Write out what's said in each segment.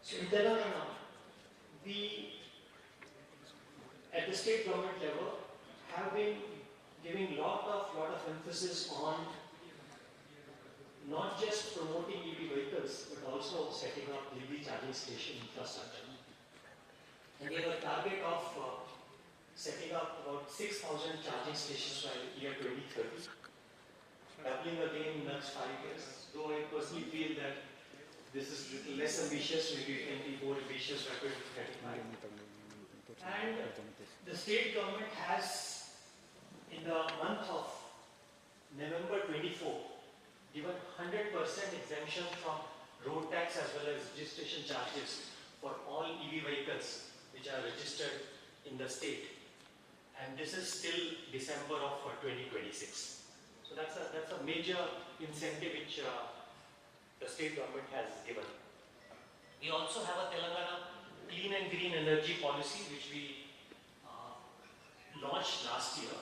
So in Telangana, we at the state government level have been giving lot of emphasis on not just promoting EV vehicles, but also setting up EV charging station infrastructure. And we have a target of setting up about 6,000 charging stations by year 2030, doubling again in the next 5 years. Though I personally feel that this is a little less ambitious, maybe it can be more ambitious by 2035. And the state government has, in the month of November 24, given 100% exemption from road tax as well as registration charges for all EV vehicles which are registered in the state. And this is till December of 2026. So that's a major incentive which the state government has given. We also have a Telangana clean and green energy policy which we launched last year,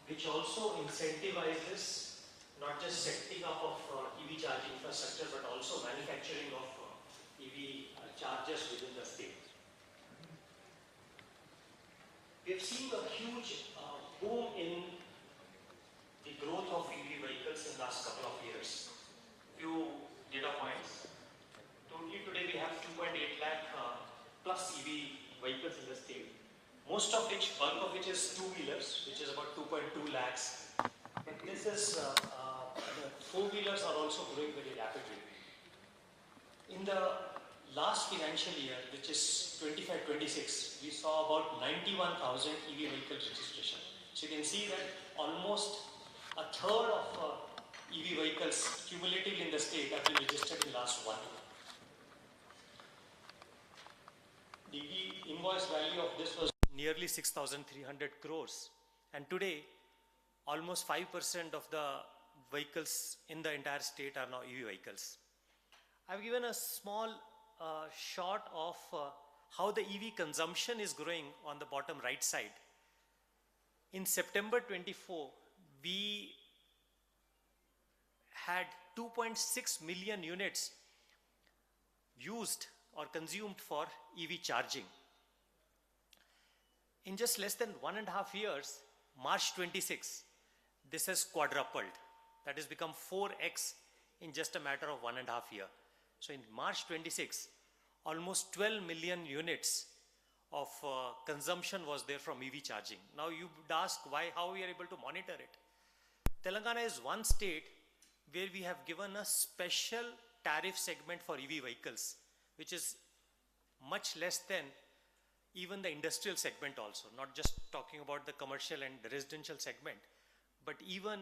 which also incentivizes not just setting up of EV charging infrastructure but also manufacturing of EV chargers within the state. We have seen a huge boom in the growth of EV vehicles in the last couple of years. Few data points. Totally today we have 2.8 lakh plus EV vehicles in the state. Most of which, bulk of which is two-wheelers, which is about 2.2 lakhs. But this is, the four-wheelers are also growing very rapidly. In the last financial year, which is 25-26, we saw about 91,000 EV vehicle registration. So you can see that almost a third of EV vehicles cumulatively in the state have been registered in the last 1 year. The invoice value of this was nearly 6,300 crores. And today, almost 5% of the vehicles in the entire state are now EV vehicles. I've given a small shot of how the EV consumption is growing on the bottom right side. In September 24, we had 2.6 million units used or consumed for EV charging. In just less than 1.5 years, March 26, this has quadrupled. That has become 4x in just a matter of 1.5 years. So in March 26, almost 12 million units of consumption was there from EV charging. Now you would ask how we are able to monitor it. Telangana is one state where we have given a special tariff segment for EV vehicles, which is much less than even the industrial segment also, not just talking about the commercial and the residential segment, but even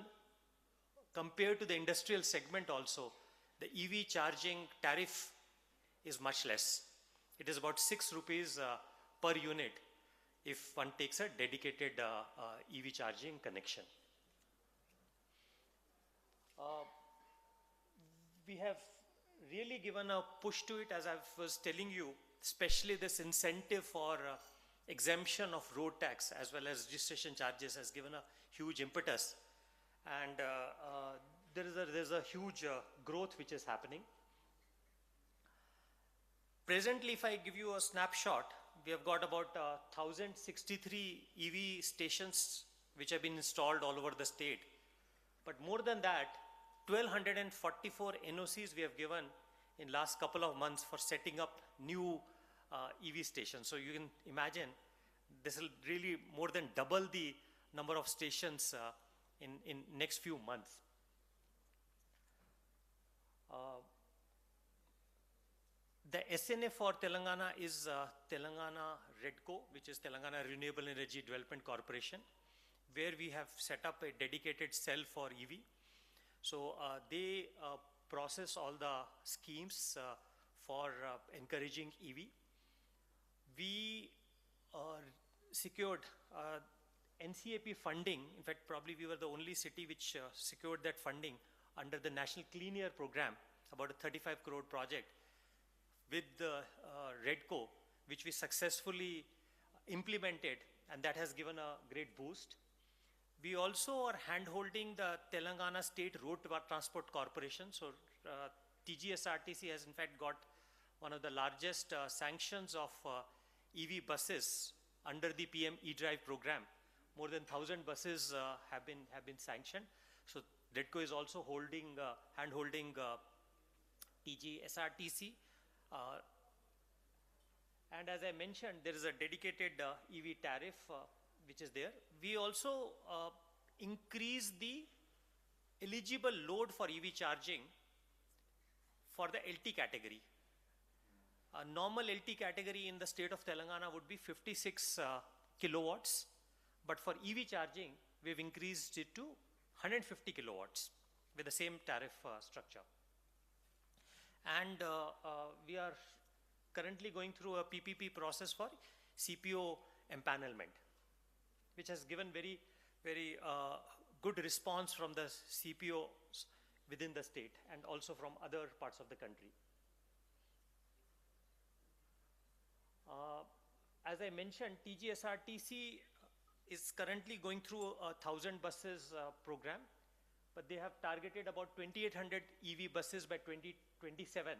compared to the industrial segment also, the EV charging tariff is much less. It is about 6 rupees per unit if one takes a dedicated EV charging connection. We have really given a push to it, as I was telling you, especially this incentive for exemption of road tax as well as registration charges has given a huge impetus. And there is a huge growth which is happening. Presently, if I give you a snapshot, we have got about 1,063 EV stations which have been installed all over the state. But more than that, 1,244 NOCs we have given in last couple of months for setting up new EV stations. So you can imagine this will really more than double the number of stations in next few months. The SNA for Telangana is Telangana REDCO, which is Telangana Renewable Energy Development Corporation, where we have set up a dedicated cell for EV. So they process all the schemes for encouraging EV. We secured NCAP funding. In fact, probably we were the only city which secured that funding under the National Clean Air Program, about a 35 crore project with the REDCO, which we successfully implemented, and that has given a great boost. We also are hand-holding the Telangana State Road Transport Corporation. So TGSRTC has in fact got one of the largest sanctions of EV buses under the PM E-Drive program. More than 1,000 buses have been sanctioned. So DEDCO is also holding, hand-holding TG-SRTC. And as I mentioned, there is a dedicated EV tariff which is there. We also increase the eligible load for EV charging for the LT category. A normal LT category in the state of Telangana would be 56 kilowatts, but for EV charging, we've increased it to 150 kilowatts with the same tariff structure. And we are currently going through a PPP process for CPO empanelment, which has given very good response from the CPOs within the state and also from other parts of the country. As I mentioned, TGSRTC is currently going through a 1,000 buses program, but they have targeted about 2,800 EV buses by 2027.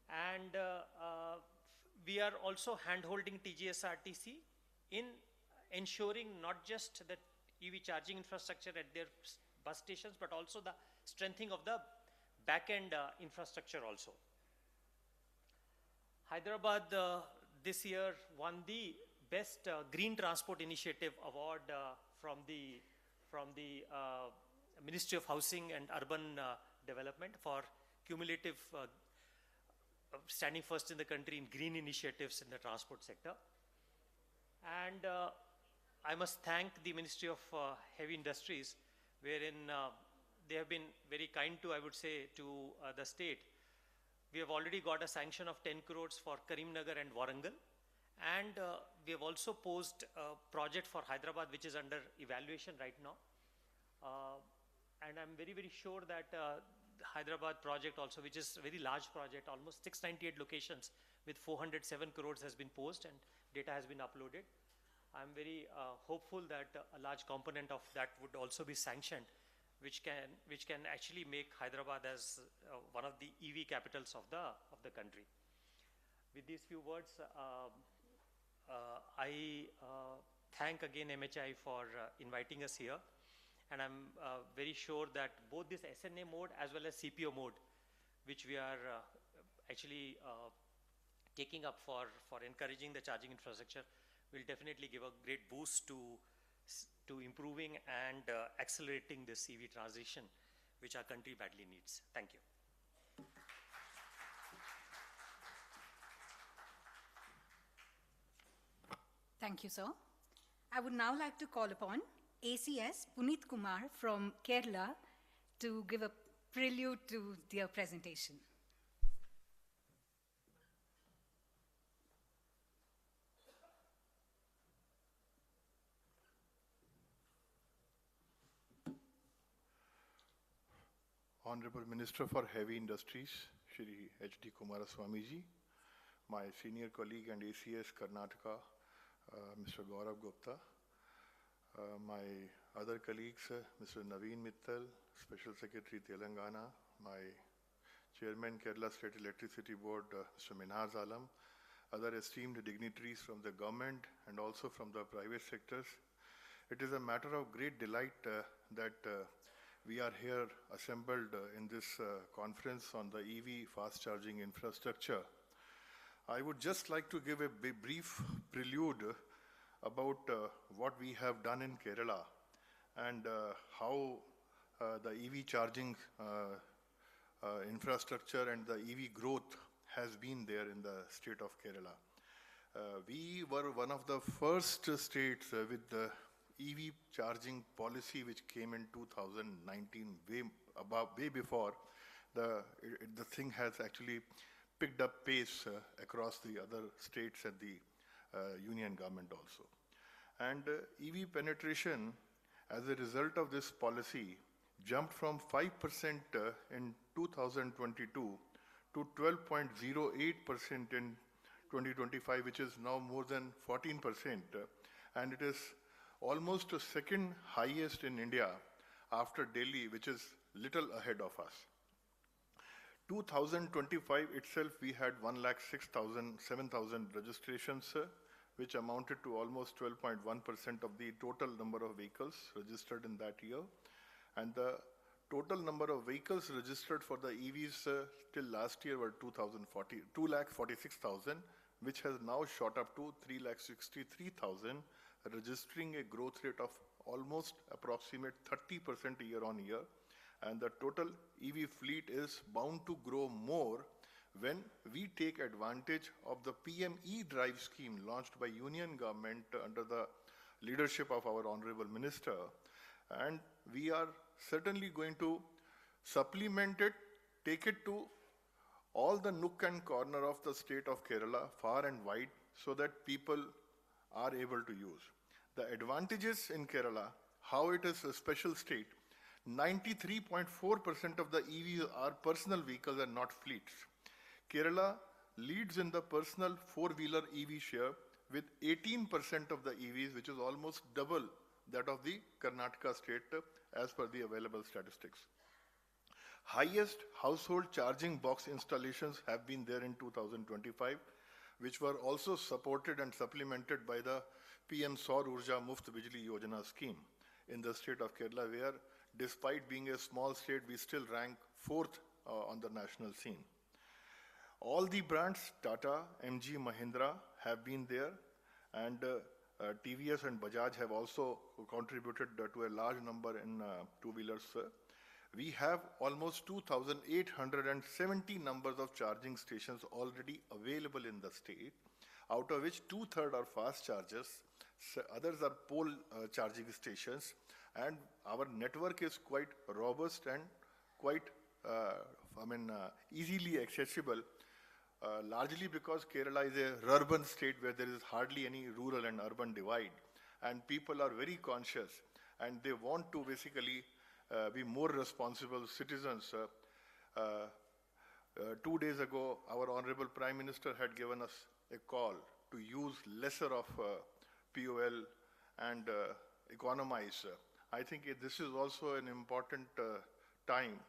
And we are also hand-holding TGSRTC in ensuring not just the EV charging infrastructure at their bus stations, but also the strengthening of the back-end infrastructure also. Hyderabad this year won the Best Green Transport Initiative Award from the Ministry of Housing and Urban Development for cumulative standing first in the country in green initiatives in the transport sector. And I must thank the Ministry of Heavy Industries, wherein they have been very kind to, I would say, to the state. We have already got a sanction of 10 crores for Karimnagar and Warangal. And we have also posed a project for Hyderabad, which is under evaluation right now. And I'm very sure that the Hyderabad project also, which is a very large project, almost 698 locations with 407 crores has been posed and data has been uploaded. I'm very hopeful that a large component of that would also be sanctioned, which can actually make Hyderabad as one of the EV capitals of the country. With these few words, I thank again MHI for inviting us here. And I'm very sure that both this SNA mode as well as CPO mode, which we are actually taking up for encouraging the charging infrastructure, will definitely give a great boost to improving and accelerating this EV transition, which our country badly needs. Thank you. Thank you, sir. I would now like to call upon ACS Puneet Kumar from Kerala to give a prelude to their presentation. Honorable Minister for Heavy Industries, Shri H.D. Kumaraswamy ji, my senior colleague and ACS Karnataka, Mr. Gaurav Gupta, my other colleagues, Mr. Naveen Mittal, Special Secretary Telangana, my Chairman Kerala State Electricity Board, Mr. Minhaz Alam, other esteemed dignitaries from the government and also from the private sectors. It is a matter of great delight that we are here assembled in this conference on the EV fast charging infrastructure. I would just like to give a brief prelude about what we have done in Kerala and how the EV charging infrastructure and the EV growth has been there in the state of Kerala. We were one of the first states with the EV charging policy which came in 2019, way before the thing has actually picked up pace across the other states and the union government also. And EV penetration as a result of this policy jumped from 5% in 2022 to 12.08% in 2025, which is now more than 14%. And it is almost the second highest in India after Delhi, which is little ahead of us. 2025 itself, we had 7,000 registrations, which amounted to almost 12.1% of the total number of vehicles registered in that year. And the total number of vehicles registered for the EVs till last year were 2,46,000, which has now shot up to 3,63,000, registering a growth rate of almost approximate 30% year on year. And the total EV fleet is bound to grow more when we take advantage of the PM E-Drive scheme launched by Union government under the leadership of our Honorable Minister. And we are certainly going to supplement it, take it to all the nook and corner of the state of Kerala, far and wide, so that people are able to use. The advantages in Kerala, how it is a special state, 93.4% of the EVs are personal vehicles and not fleets. Kerala leads in the personal four-wheeler EV share with 18% of the EVs, which is almost double that of the Karnataka state as per the available statistics. Highest household charging box installations have been there in 2025, which were also supported and supplemented by the PM Saur Urja Muft Bijli Yojana scheme in the state of Kerala, where despite being a small state, we still rank 4th on the national scene. All the brands, Tata, MG, Mahindra, have been there, and TVS and Bajaj have also contributed to a large number in two-wheelers. We have almost 2,870 numbers of charging stations already available in the state, out of which 2/3 are fast chargers, others are pole charging stations, and our network is quite robust and quite easily accessible, largely because Kerala is a urban state where there is hardly any rural and urban divide, and people are very conscious and they want to basically be more responsible citizens. 2 days ago, our Honorable Prime Minister had given us a call to use lesser of POL and economize. I think this is also an important time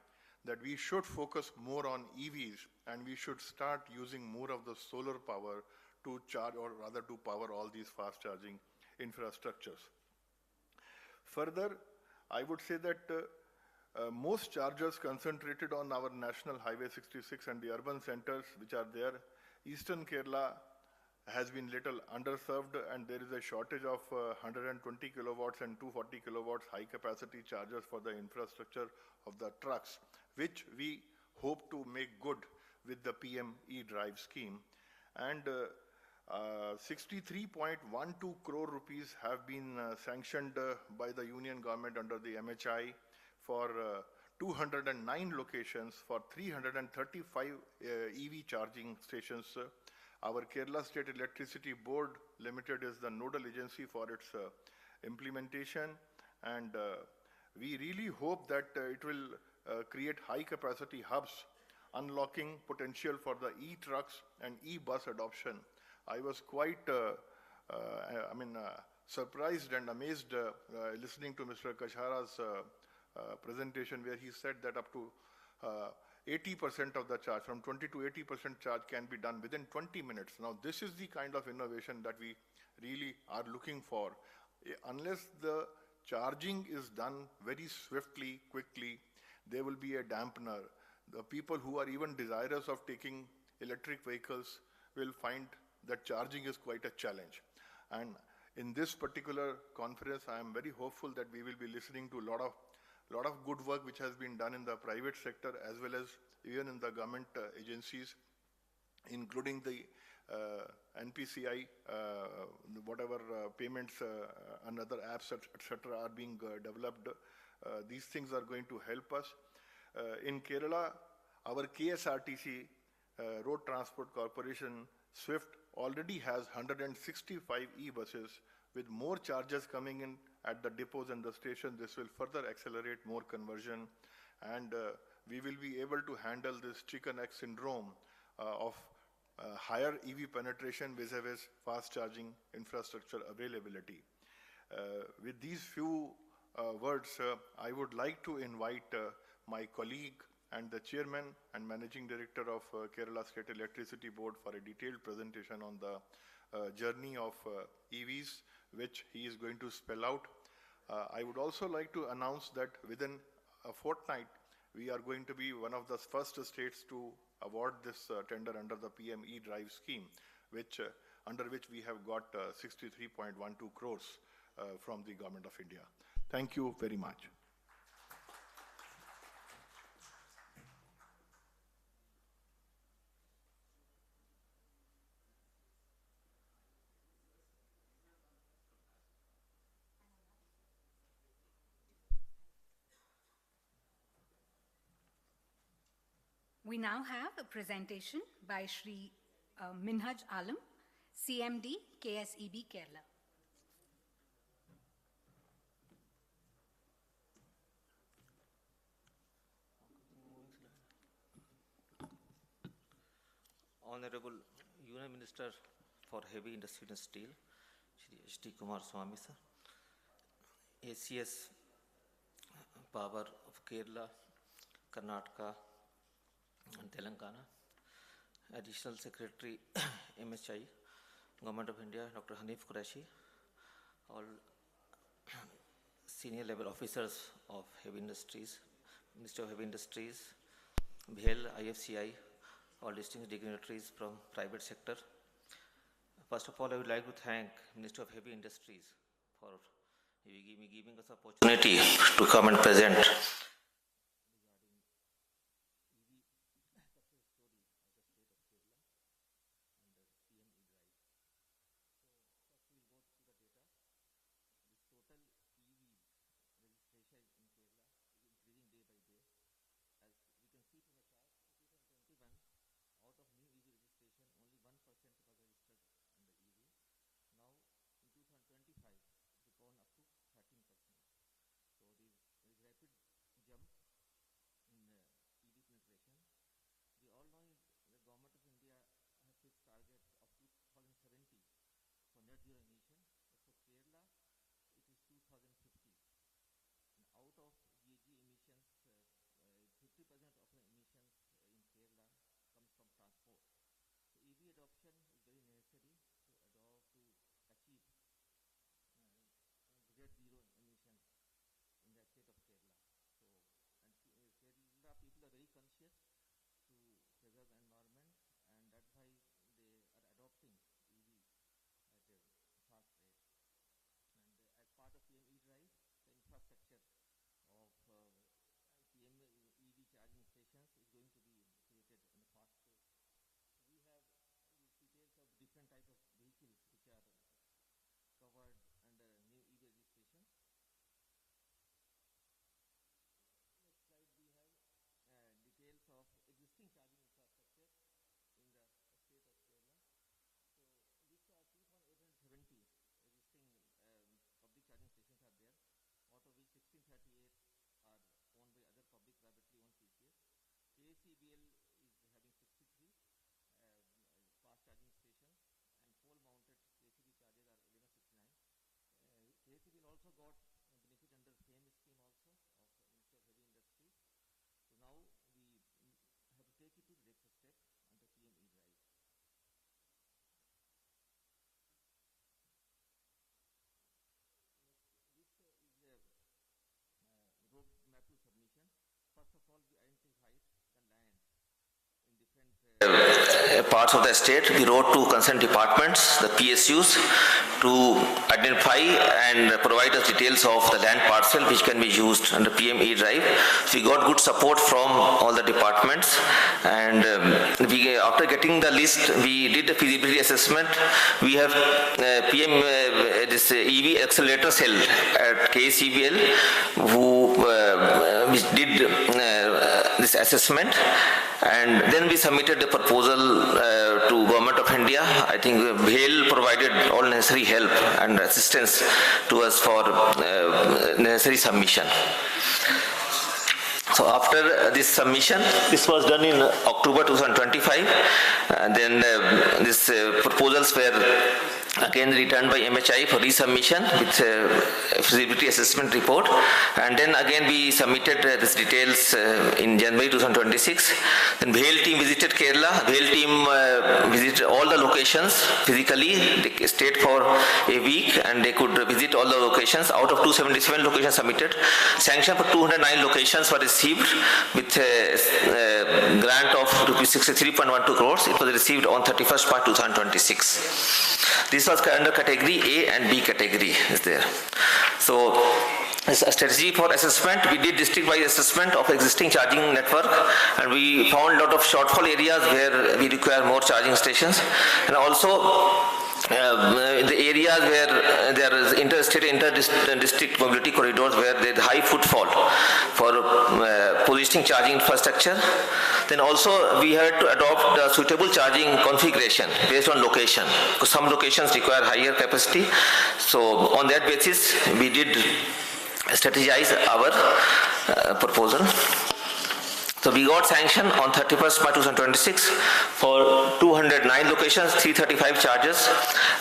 that we should focus more on EVs, and we should start using more of the solar power to charge, or rather to power all these fast charging infrastructures. Further, I would say that most chargers concentrated on our National Highway 66 and the urban centers which are there. Eastern Kerala has been little underserved, and there is a shortage of 120 kilowatts and 240 kilowatts high capacity chargers for the infrastructure of the trucks, which we hope to make good with the PM E-Drive scheme. And 63.12 crore rupees have been sanctioned by the Union government under the MHI for 209 locations for 335 EV charging stations. Our Kerala State Electricity Board Limited is the nodal agency for its implementation, and we really hope that it will create high capacity hubs, unlocking potential for the e-trucks and e-bus adoption. I was quite surprised and amazed listening to Mr. Kashara's presentation, where he said that up to 80% of the charge, from 20 to 80% charge, can be done within 20 minutes. Now, this is the kind of innovation that we really are looking for. Unless the charging is done very swiftly, quickly, there will be a dampener. The people who are even desirous of taking electric vehicles will find that charging is quite a challenge. And in this particular conference, I am very hopeful that we will be listening to a lot of good work which has been done in the private sector as well as even in the government agencies, including the NPCI, whatever payments and other apps, etc. are being developed. These things are going to help us. In Kerala, our KSRTC, Road Transport Corporation, SWIFT, already has 165 e-buses. With more chargers coming in at the depots and the station, this will further accelerate more conversion, and we will be able to handle this chicken egg syndrome of higher EV penetration vis-a-vis fast charging infrastructure availability. With these few words, I would like to invite my colleague and the Chairman and Managing Director of Kerala State Electricity Board for a detailed presentation on the journey of EVs, which he is going to spell out. I would also like to announce that within a fortnight, we are going to be one of the first states to award this tender under the PM E-Drive scheme, under which we have got 63.12 crores from the Government of India. Thank you very much. We now have a presentation by Shri Minhaj Alam, CMD, KSEB, Kerala. Honorable Union Minister for Heavy Industry and Steel, Shri H.D. Kumaraswamy sir, ACS Power of Kerala, Karnataka and Telangana, Additional Secretary MHI, Government of India, Dr. Hanif Qureshi, all senior level officers of heavy industries, Ministry of Heavy Industries, BHEL, IFCI, all distinguished dignitaries from private sector. First of all, I would like to thank Ministry of Heavy Industries for giving us opportunity to come and present parts of the state. We wrote to concerned departments, the PSUs, to identify and provide us details of the land parcel which can be used under PM E-Drive. So we got good support from all the departments, and after getting the list, we did the feasibility assessment. We have this EV accelerator cell at KCBL which did this assessment, and then we submitted the proposal to Government of India. I think BHEL provided all necessary help and assistance to us for necessary submission. So after this submission, this was done in October 2025, and then these proposals were again returned by MHI for resubmission with feasibility assessment report, and then again we submitted these details in January 2026. Then BHEL team visited Kerala. BHEL team visited all the locations physically. They stayed for a week and they could visit all the locations. Out of 277 locations submitted, sanction for 209 locations were received with a grant of rupees 63.12 crores. It was received on 31st March 2026. This was under category A and B category is there. So as a strategy for assessment, we did district-wide assessment of existing charging network, and we found a lot of shortfall areas where we require more charging stations, and also the areas where there is interstate, inter-district mobility corridors where there is high footfall for positioning charging infrastructure. Then also we had to adopt the suitable charging configuration based on location, because some locations require higher capacity. So on that basis, we did strategize our proposal. So we got sanction on 31st March 2026 for 209 locations, 335 charges,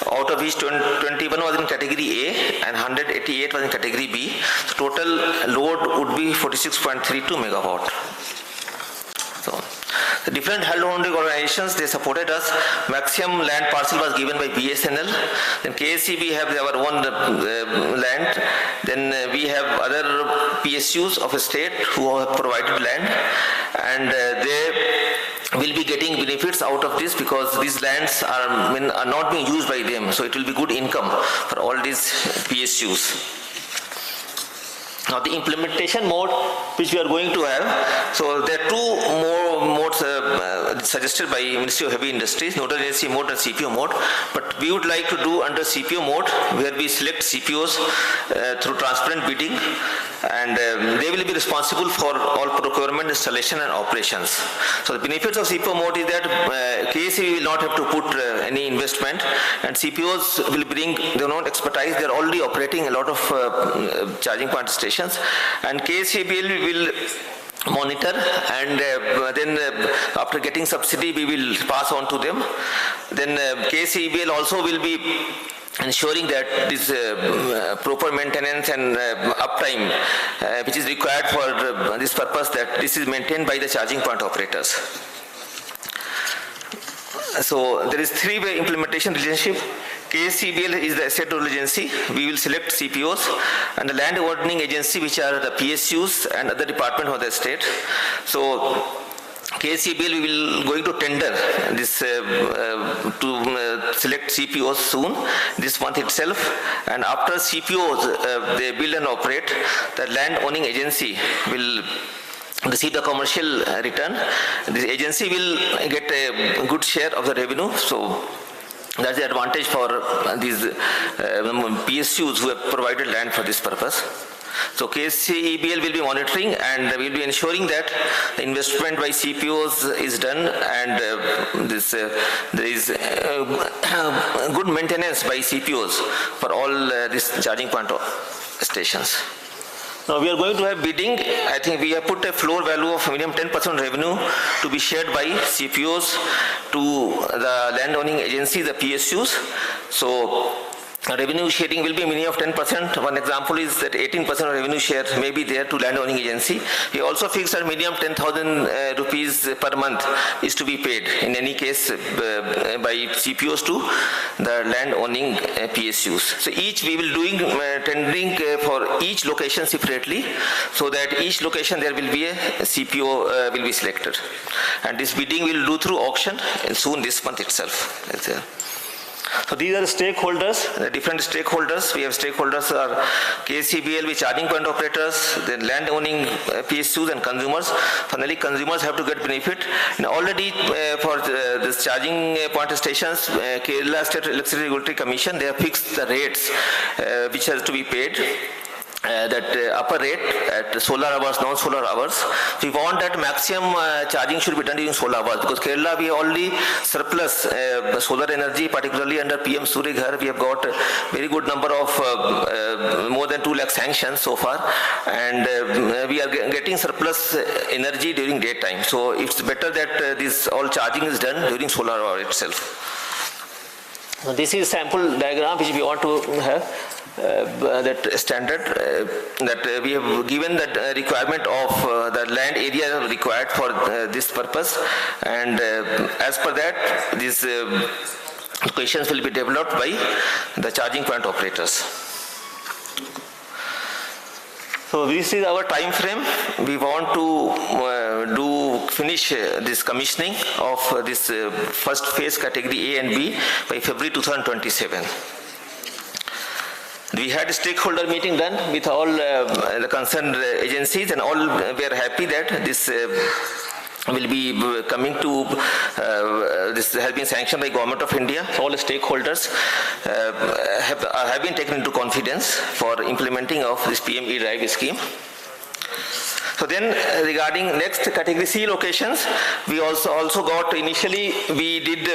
out of which 21 was in category A and 188 was in category B. So total load would be 46.32 megawatt. So the different holding organizations, they supported us. Maximum land parcel was given by BSNL. Then KSEB have our own land. Then we have other PSUs of a state who have provided land, and they will be getting benefits out of this because these lands are not being used by them. So it will be good income for all these PSUs. Now the implementation mode which we are going to have, so there are two more modes suggested by Ministry of Heavy Industries, nodal agency mode and CPO mode, but we would like to do under CPO mode where we select CPOs through transparent bidding, and they will be responsible for all procurement, installation and operations. So the benefits of CPO mode is that KSE will not have to put any investment, and CPOs will bring their own expertise. They are already operating a lot of charging point stations, and KSEBL will monitor, and then after getting subsidy we will pass on to them. Then KSEBL also will be ensuring that this proper maintenance and uptime which is required for this purpose, that this is maintained by the charging point operators. So there is three-way implementation relationship. KSEBL is the asset owner agency. We will select CPOs, and the land ordering agency, which are the PSUs and other department of the state. So KSEBL we will going to tender this to select CPOs soon, this month itself, and after CPOs they build and operate, the land owning agency will receive the commercial return. This agency will get a good share of the revenue. So that's the advantage for these PSUs who have provided land for this purpose. So KSEBL will be monitoring and will be ensuring that the investment by CPOs is done, and there is good maintenance by CPOs for all these charging point stations. Now we are going to have bidding. I think we have put a floor value of minimum 10% revenue to be shared by CPOs to the land owning agency, the PSUs. So revenue sharing will be a minimum of 10%. One example is that 18% of revenue share may be there to land owning agency. We also fixed a minimum 10,000 rupees per month is to be paid in any case by CPOs to the land owning PSUs. So each we will doing tendering for each location separately, so that each location there will be a CPO will be selected, and this bidding we will do through auction soon this month itself. So these are the stakeholders, the different stakeholders. We have stakeholders are KSEBL with charging point operators, then land owning PSUs and consumers. Finally, consumers have to get benefit. And already for this charging point stations, Kerala State Electricity Regulatory Commission, they have fixed the rates which has to be paid. That upper rate at solar hours, non-solar hours. We want that maximum charging should be done during solar hours, because Kerala we already surplus solar energy, particularly under PM Surya Ghar. We have got a very good number of more than 2 lakh sanctions so far, and we are getting surplus energy during daytime. So it's better that this all charging is done during solar hour itself. Now, this is sample diagram which we want to have. That standard that we have given that requirement of the land area required for this purpose, and as per that these questions will be developed by the charging point operators. So this is our time frame. We want to finish this commissioning of this first phase category A and B by February 2027. We had a stakeholder meeting done with all the concerned agencies, and all were happy that this will be coming to, this has been sanctioned by Government of India. All the stakeholders have been taken into confidence for implementing of this PM E-Drive scheme. So then regarding next category C locations, we also got, initially we did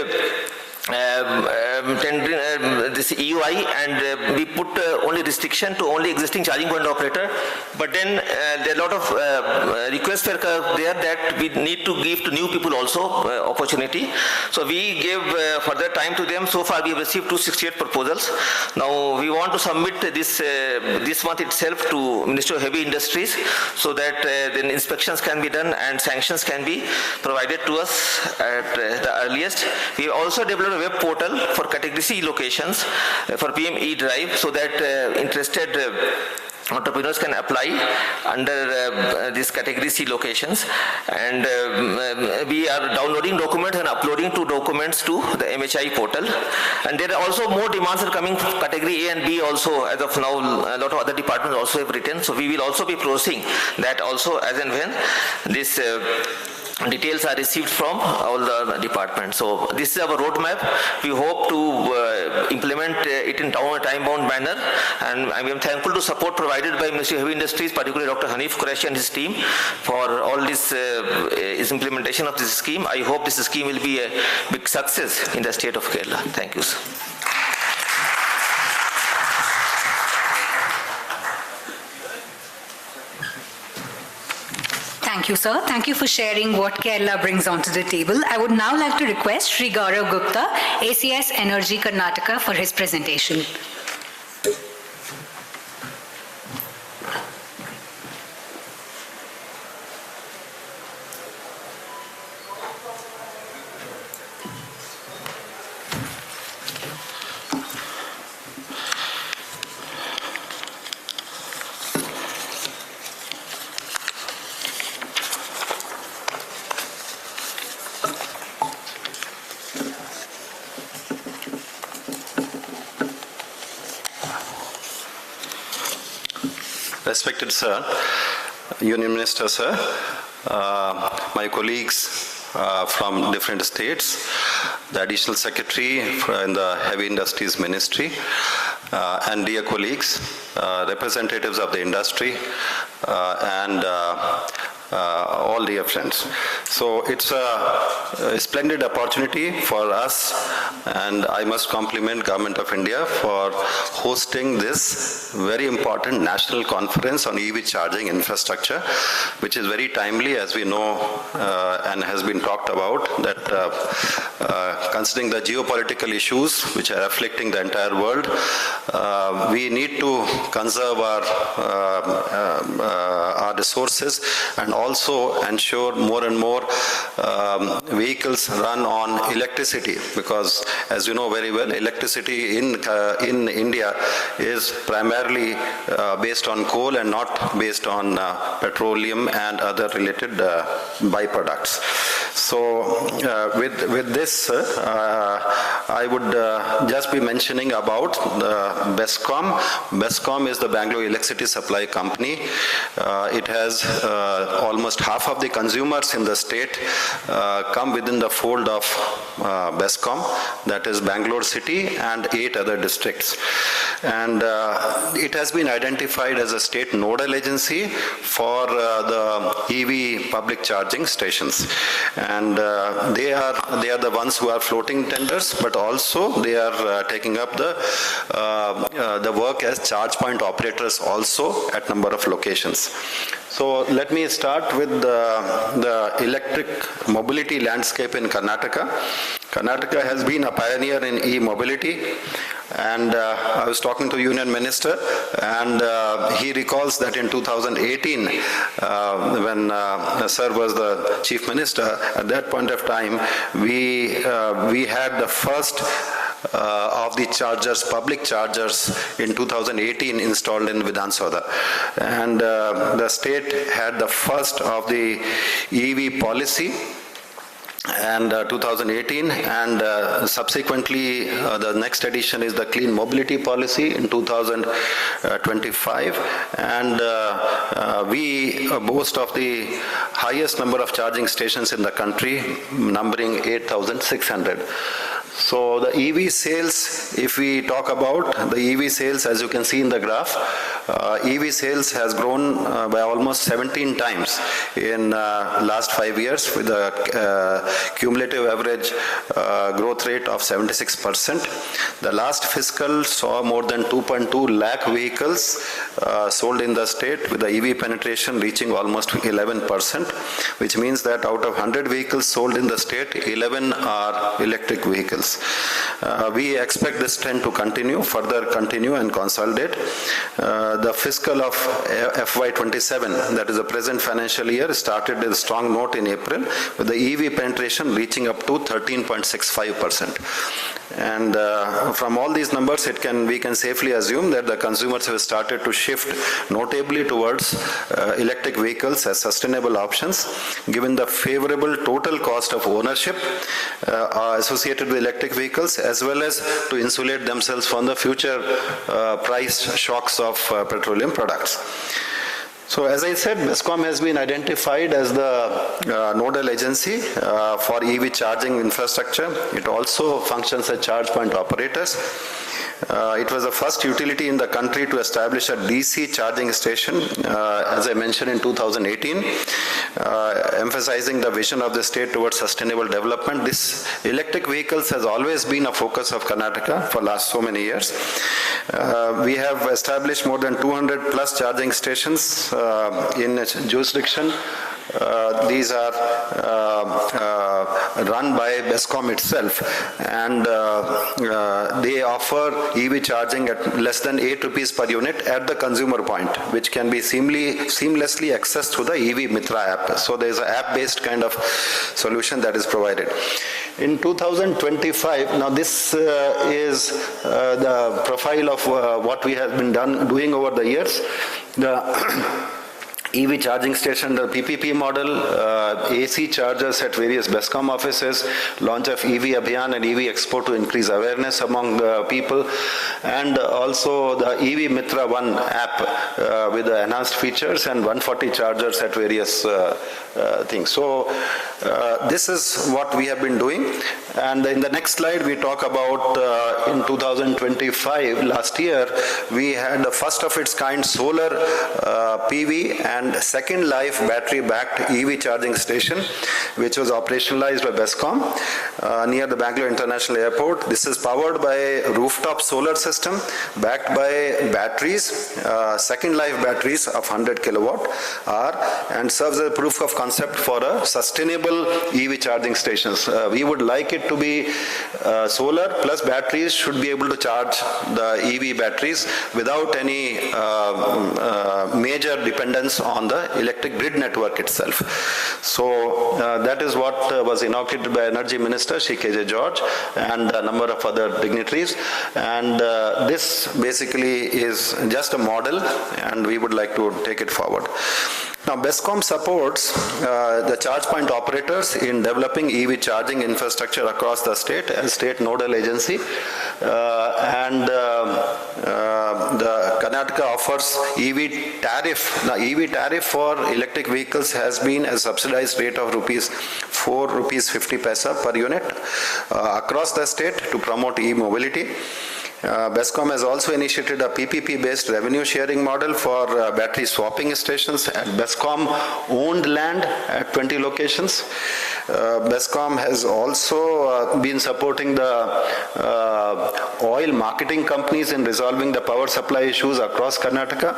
this EUI, and we put only restriction to only existing charging point operator, but then there are a lot of requests were there that we need to give to new people also opportunity. So we gave further time to them. So far we have received 268 proposals. Now we want to submit this month itself to Ministry of Heavy Industries, so that then inspections can be done and sanctions can be provided to us at the earliest. We also developed a web portal for category C locations for PM E-Drive, so that interested entrepreneurs can apply under this category C locations, and we are downloading documents and uploading documents to the MHI portal. And there are also more demands are coming from category A and B also. As of now, a lot of other departments also have written, so we will also be processing that also as and when this details are received from all the departments. So this is our roadmap. We hope to implement it in time-bound manner, and I am thankful to support provided by Ministry of Heavy Industries, particularly Dr. Hanif Qureshi and his team, for all this implementation of this scheme. I hope this scheme will be a big success in the state of Kerala. Thank you, sir. Thank you, sir. Thank you for sharing what Kerala brings onto the table. I would now like to request Sri Gaurav Gupta, ACS Energy Karnataka, for his presentation. Respected Sir, Union Minister Sir, my colleagues from different states, the Additional Secretary in the Heavy Industries Ministry, and dear colleagues, representatives of the industry, and all dear friends. So it's a splendid opportunity for us, and I must compliment Government of India for hosting this very important national conference on EV charging infrastructure, which is very timely, as we know and has been talked about, that considering the geopolitical issues which are afflicting the entire world, we need to conserve our resources, and also ensure more and more vehicles run on electricity, because as you know very well, electricity in India is primarily based on coal and not based on petroleum and other related byproducts. So with this, I would just be mentioning about BESCOM. BESCOM is the Bangalore Electricity Supply Company. It has almost half of the consumers in the state come within the fold of BESCOM, that is Bangalore City and 8 other districts. And it has been identified as a state nodal agency for the EV public charging stations. And they are the ones who are floating tenders, but also they are taking up the work as charge point operators also at number of locations. So let me start with the electric mobility landscape in Karnataka. Karnataka has been a pioneer in e-mobility, and I was talking to Union Minister, and he recalls that in 2018, when Sir was the Chief Minister, at that point of time, we had the first of the chargers, public chargers in 2018 installed in Vidhan Soda. And the state had the first of the EV policy and 2018, and subsequently the next edition is the Clean Mobility Policy in 2025, and we boast of the highest number of charging stations in the country, numbering 8,600. So the EV sales, if we talk about the EV sales, as you can see in the graph, EV sales has grown by almost 17 times in last 5 years, with a cumulative average growth rate of 76%. The last fiscal saw more than 2.2 lakh vehicles sold in the state, with the EV penetration reaching almost 11%, which means that out of 100 vehicles sold in the state, 11 are electric vehicles. We expect this trend to further continue and consolidate. The fiscal of FY27, that is the present financial year, started with a strong note in April, with the EV penetration reaching up to 13.65%. And from all these numbers, we can safely assume that the consumers have started to shift notably towards electric vehicles as sustainable options, given the favorable total cost of ownership associated with electric vehicles, as well as to insulate themselves from the future price shocks of petroleum products. So as I said, BESCOM has been identified as the nodal agency for EV charging infrastructure. It also functions as charge point operators. It was the first utility in the country to establish a DC charging station, as I mentioned, in 2018, emphasizing the vision of the state towards sustainable development. This electric vehicles has always been a focus of Karnataka for last so many years. We have established more than 200 plus charging stations in its jurisdiction. These are run by BESCOM itself, and they offer EV charging at less than 8 rupees per unit at the consumer point, which can be seamlessly accessed through the EV Mitra app. So there is an app-based kind of solution that is provided. In 2025, now this is the profile of what we have been doing over the years. The EV charging station, the PPP model, AC chargers at various BESCOM offices, launch of EV Abhiyan and EV Expo to increase awareness among people, and also the EV Mitra 1 app with the enhanced features, and 140 chargers at various things. So this is what we have been doing. And in the next slide, we talk about in 2025, last year, we had the first of its kind solar PV and second life battery-backed EV charging station, which was operationalized by BESCOM near the Bangalore International Airport. This is powered by a rooftop solar system backed by batteries, second life batteries of 100 kilowatt hour, and serves as a proof of concept for a sustainable EV charging stations. We would like it to be solar plus batteries should be able to charge the EV batteries without any major dependence on the electric grid network itself. So that is what was inaugurated by Energy Minister Shri K.J. George and a number of other dignitaries. And this basically is just a model, and we would like to take it forward. Now, BESCOM supports the charge point operators in developing EV charging infrastructure across the state as state nodal agency, and the Karnataka offers EV tariff. Now, EV tariff for electric vehicles has been a subsidized rate of ₹4.50 per unit across the state to promote e-mobility. BESCOM has also initiated a PPP-based revenue sharing model for battery swapping stations at BESCOM-owned land at 20 locations. BESCOM has also been supporting the oil marketing companies in resolving the power supply issues across Karnataka.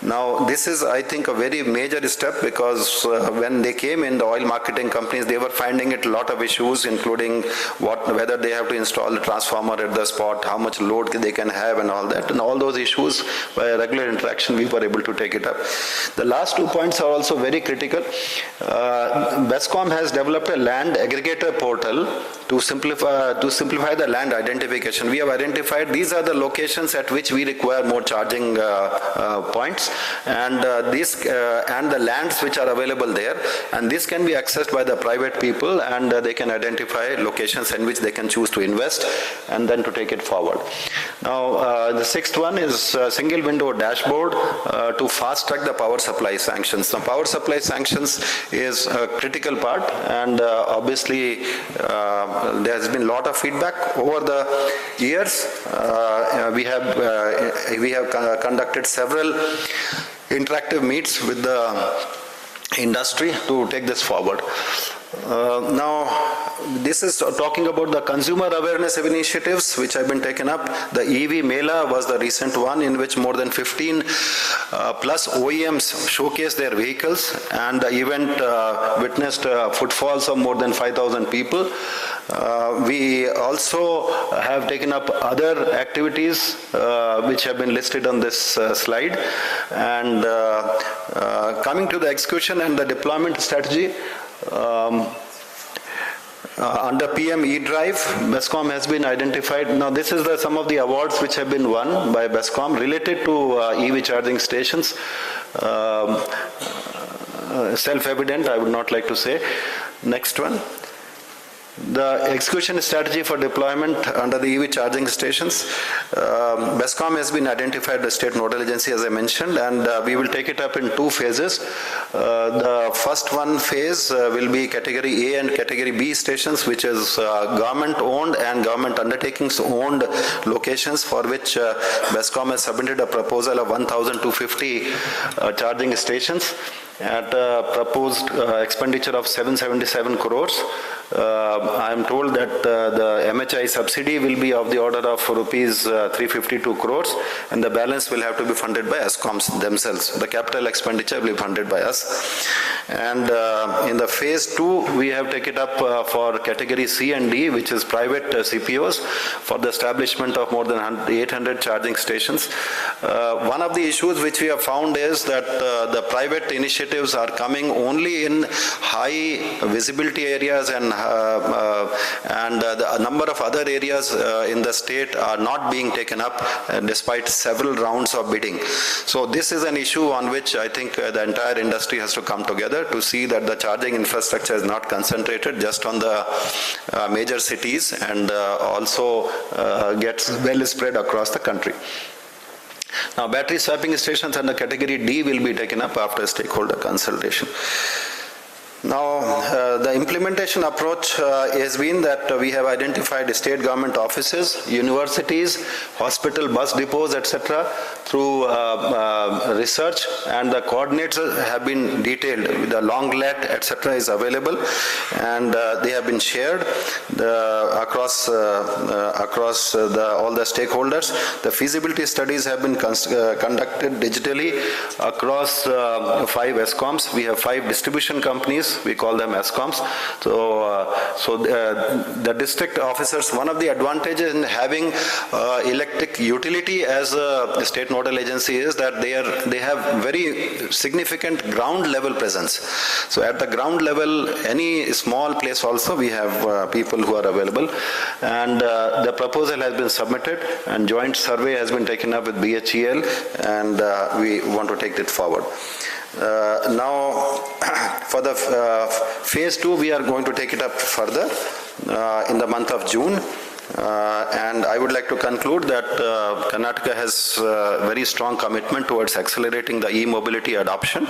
Now, this is, I think, a very major step because when they came in, the oil marketing companies, they were finding it a lot of issues, including whether they have to install a transformer at the spot, how much load they can have and all that. And all those issues, by a regular interaction, we were able to take it up. The last 2 points are also very critical. BESCOM has developed a land aggregator portal to simplify the land identification. We have identified these are the locations at which we require more charging points, and the lands which are available there, and this can be accessed by the private people, and they can identify locations in which they can choose to invest and then to take it forward. Now, the sixth one is single window dashboard to fast track the power supply sanctions. Now, power supply sanctions is a critical part, and obviously there has been a lot of feedback over the years. We have conducted several interactive meets with the industry to take this forward. Now, this is talking about the consumer awareness initiatives which have been taken up. The EV Mela was the recent one in which more than 15 plus OEMs showcased their vehicles, and the event witnessed footfalls of more than 5,000 people. We also have taken up other activities which have been listed on this slide. And coming to the execution and the deployment strategy, under PM E-Drive, BESCOM has been identified. Now, this is some of the awards which have been won by BESCOM related to EV charging stations. Self-evident, I would not like to say. Next one. The execution strategy for deployment under the EV charging stations. BESCOM has been identified as state nodal agency, as I mentioned, and we will take it up in 2 phases. The first phase will be category A and category B stations, which is government owned and government undertakings owned locations, for which BESCOM has submitted a proposal of 1,250 charging stations at a proposed expenditure of 777 crores. I am told that the MHI subsidy will be of the order of rupees 352 crores, and the balance will have to be funded by ESCOMs themselves. The capital expenditure will be funded by us. And in the phase 2, we have taken it up for category C and D, which is private CPOs, for the establishment of more than 800 charging stations. One of the issues which we have found is that the private initiatives are coming only in high visibility areas, and a number of other areas in the state are not being taken up despite several rounds of bidding. So this is an issue on which I think the entire industry has to come together to see that the charging infrastructure is not concentrated just on the major cities, and also gets well spread across the country. Now, battery swapping stations under category D will be taken up after stakeholder consultation. Now, the implementation approach has been that we have identified state government offices, universities, hospital bus depots, etc. through research, and the coordinates have been detailed. The long let, etc. is available, and they have been shared across all the stakeholders. The feasibility studies have been conducted digitally across 5 ESCOMs. We have 5 distribution companies. We call them ESCOMs. So the district officers, one of the advantages in having electric utility as a state nodal agency is that they have very significant ground level presence. So at the ground level, any small place also, we have people who are available. And the proposal has been submitted, and joint survey has been taken up with BHEL, and we want to take it forward. Now, for the phase 2, we are going to take it up further in the month of June. And I would like to conclude that Karnataka has a very strong commitment towards accelerating the e-mobility adoption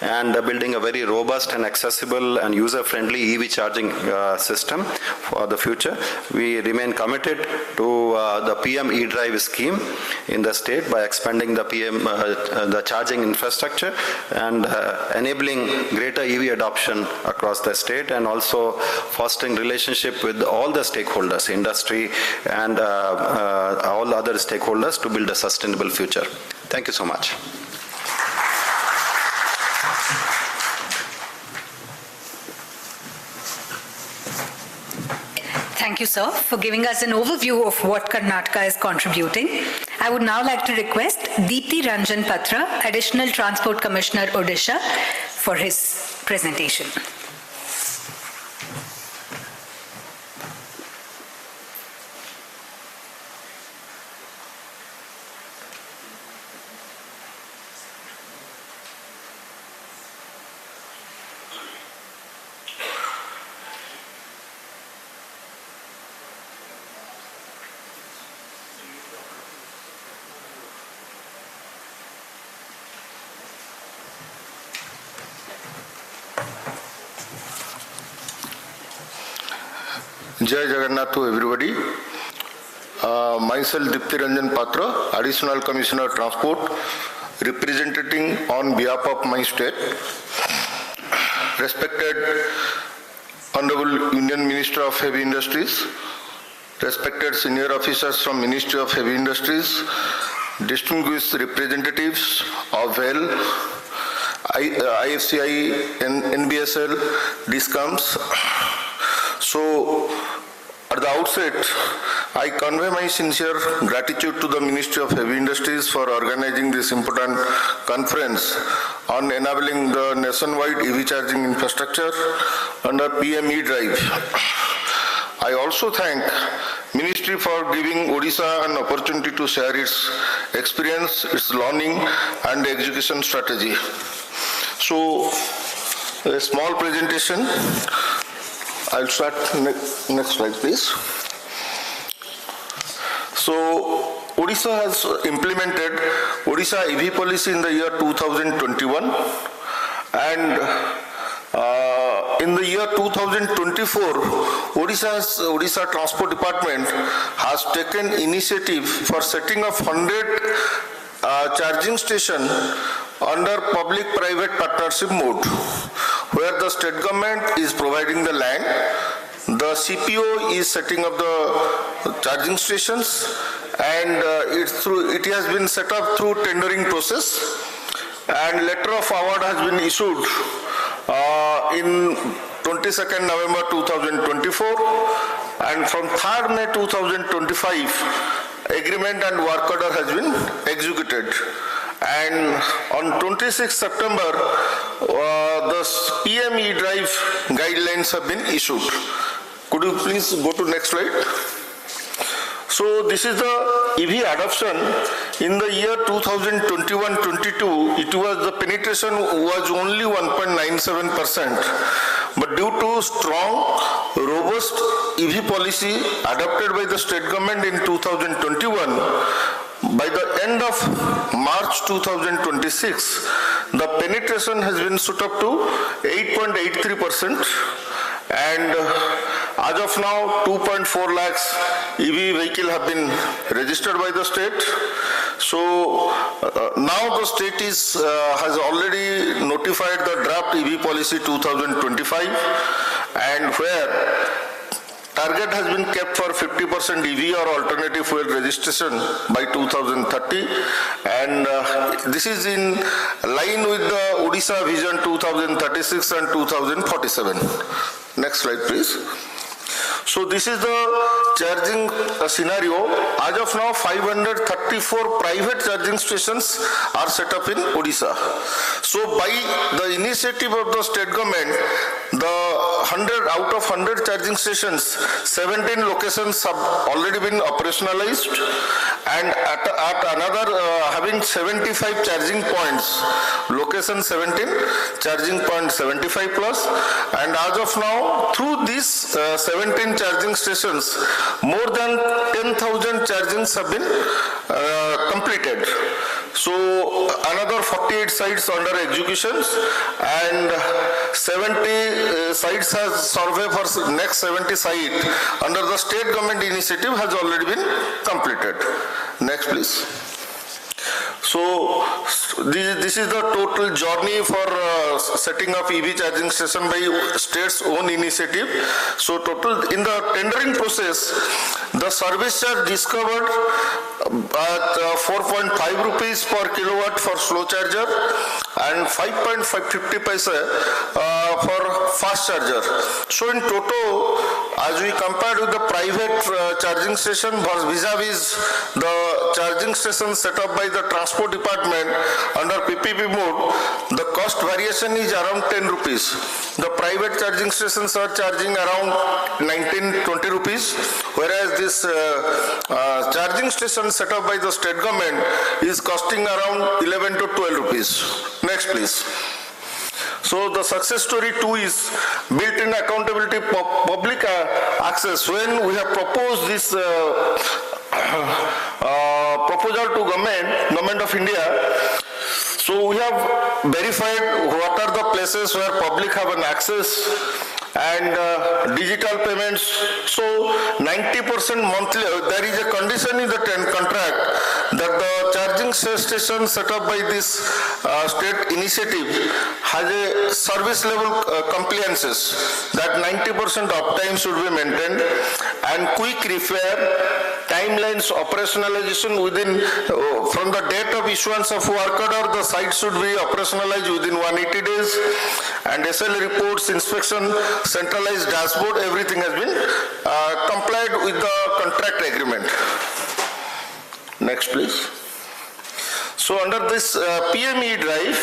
and building a very robust and accessible and user-friendly EV charging system for the future. We remain committed to the PM e-drive scheme in the state by expanding the the charging infrastructure and enabling greater EV adoption across the state, and also fostering relationship with all the stakeholders, industry and all other stakeholders to build a sustainable future. Thank you so much. Thank you, sir, for giving us an overview of what Karnataka is contributing. I would now like to request Deepti Ranjan Patra, Additional Transport Commissioner, Odisha, for his presentation. Jai Jagannath to everybody. Myself Deepti Ranjan Patra, Additional Commissioner Transport, representing on behalf of my state. Respected Honorable Union Minister of Heavy Industries, respected senior officers from Ministry of Heavy Industries, distinguished representatives of HEL, IFCI and NBSL, DISCOMs. So, at the outset, I convey my sincere gratitude to the Ministry of Heavy Industries for organizing this important conference on enabling the nationwide EV charging infrastructure under PM e-drive. I also thank Ministry for giving Odisha an opportunity to share its experience, its learning and execution strategy. So, a small presentation. I'll start next slide, please. So, Odisha has implemented Odisha EV policy in the year 2021, and in the year 2024, Odisha Transport Department has taken initiative for setting up 100 charging stations under public-private partnership mode, where the state government is providing the land, the CPO is setting up the charging stations, and it has been set up through tendering process, and letter of award has been issued in 22nd November 2024, and from 3rd May 2025, agreement and work order has been executed. And on 26 September, the PM e-drive guidelines have been issued. Could you please go to next slide? So this is the EV adoption in the year 2021-22. It was the penetration was only 1.97%, but due to strong, robust EV policy adopted by the state government in 2021. By the end of March 2026, the penetration has been shot up to 8.83%, and as of now, 2.4 lakhs EV vehicles have been registered by the state. So now the state has already notified the draft EV policy 2025, and where target has been kept for 50% EV or alternative fuel registration by 2030, and this is in line with the Odisha Vision 2036 and 2047. Next slide, please. So this is the charging scenario. As of now, 534 private charging stations are set up in Odisha. So by the initiative of the state government, the 100 out of 100 charging stations, 17 locations have already been operationalized, and at another having 75 charging points, location 17, charging point 75 plus, and as of now, through these 17 charging charging stations, more than 10,000 chargings have been completed. So another 48 sites under execution, and 70 sites has survey for next 70 sites under the state government initiative has already been completed. Next please. So this is the total journey for setting up EV charging station by state's own initiative. So total in the tendering process, the service charge discovered at 4.5 rupees per kilowatt for slow charger and 5.50 paise for fast charger. So in total, as we compare with the private charging station vis-a-vis the charging station set up by the transport department under PPP mode, the cost variation is around 10 rupees. The private charging stations are charging around 19-20 rupees, whereas this charging station set up by the state government is costing around 11 to 12 rupees. Next please. So the success story 2 is built-in accountability public access. When we have proposed this proposal to government of India, so we have verified what are the places where public have an access and digital payments. So 90% monthly, there is a condition in the contract that the charging station set up by this state initiative has a service level compliances, that 90% uptime should be maintained, and quick repair, timelines, operationalization within, from the date of issuance of work order, the site should be operationalized within 180 days, and SL reports, inspection, centralized dashboard, everything has been complied with the contract agreement. Next please. So under this PME drive,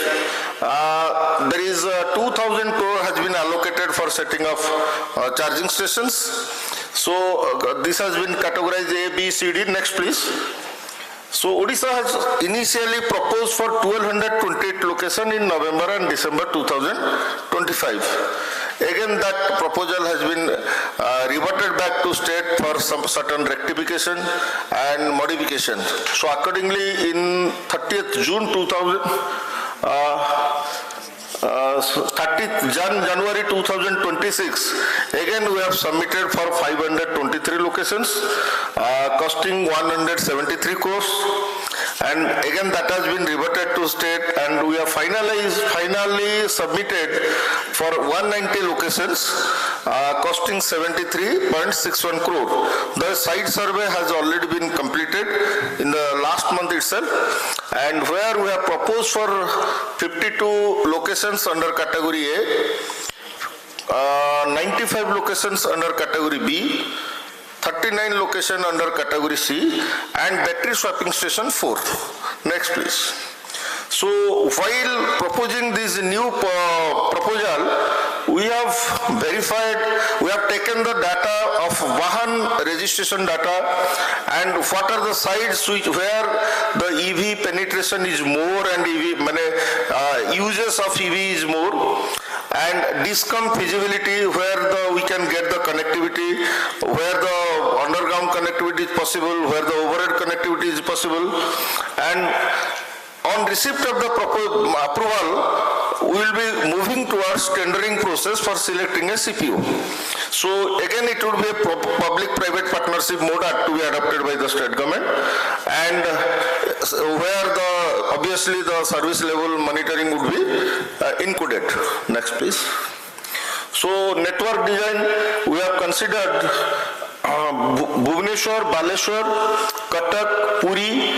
there is 2,000 crore has been allocated for setting of charging stations. So this has been categorized A, B, C, D. Next please. So Odisha has initially proposed for 1,228 locations in November and December 2025. Again, that proposal has been reverted back to state for some certain rectification and modification. So accordingly, in 30th June 30th January 2026, again we have submitted for 523 locations, costing 173 crores, and again that has been reverted to state, and we have finally submitted for 190 locations, costing 73.61 crore. The site survey has already been completed in the last month itself, and where we have proposed for 52 locations under category A, 95 locations under category B, 39 locations under category C, and battery swapping station 4. Next please. So while proposing this new proposal, we have verified, we have taken the data of Vahan registration data and what are the sites where the EV penetration is more and uses of EV is more, and discount feasibility where we can get the connectivity, where the underground connectivity is possible, where the overhead connectivity is possible, and on receipt of the approval, we will be moving towards tendering process for selecting a CPU. So again, it will be a public-private partnership mode to be adopted by the state government, and where obviously the service level monitoring would be included. Next, please. So network design, we have considered Bhubaneswar, Baleshwar, Cuttack, Puri,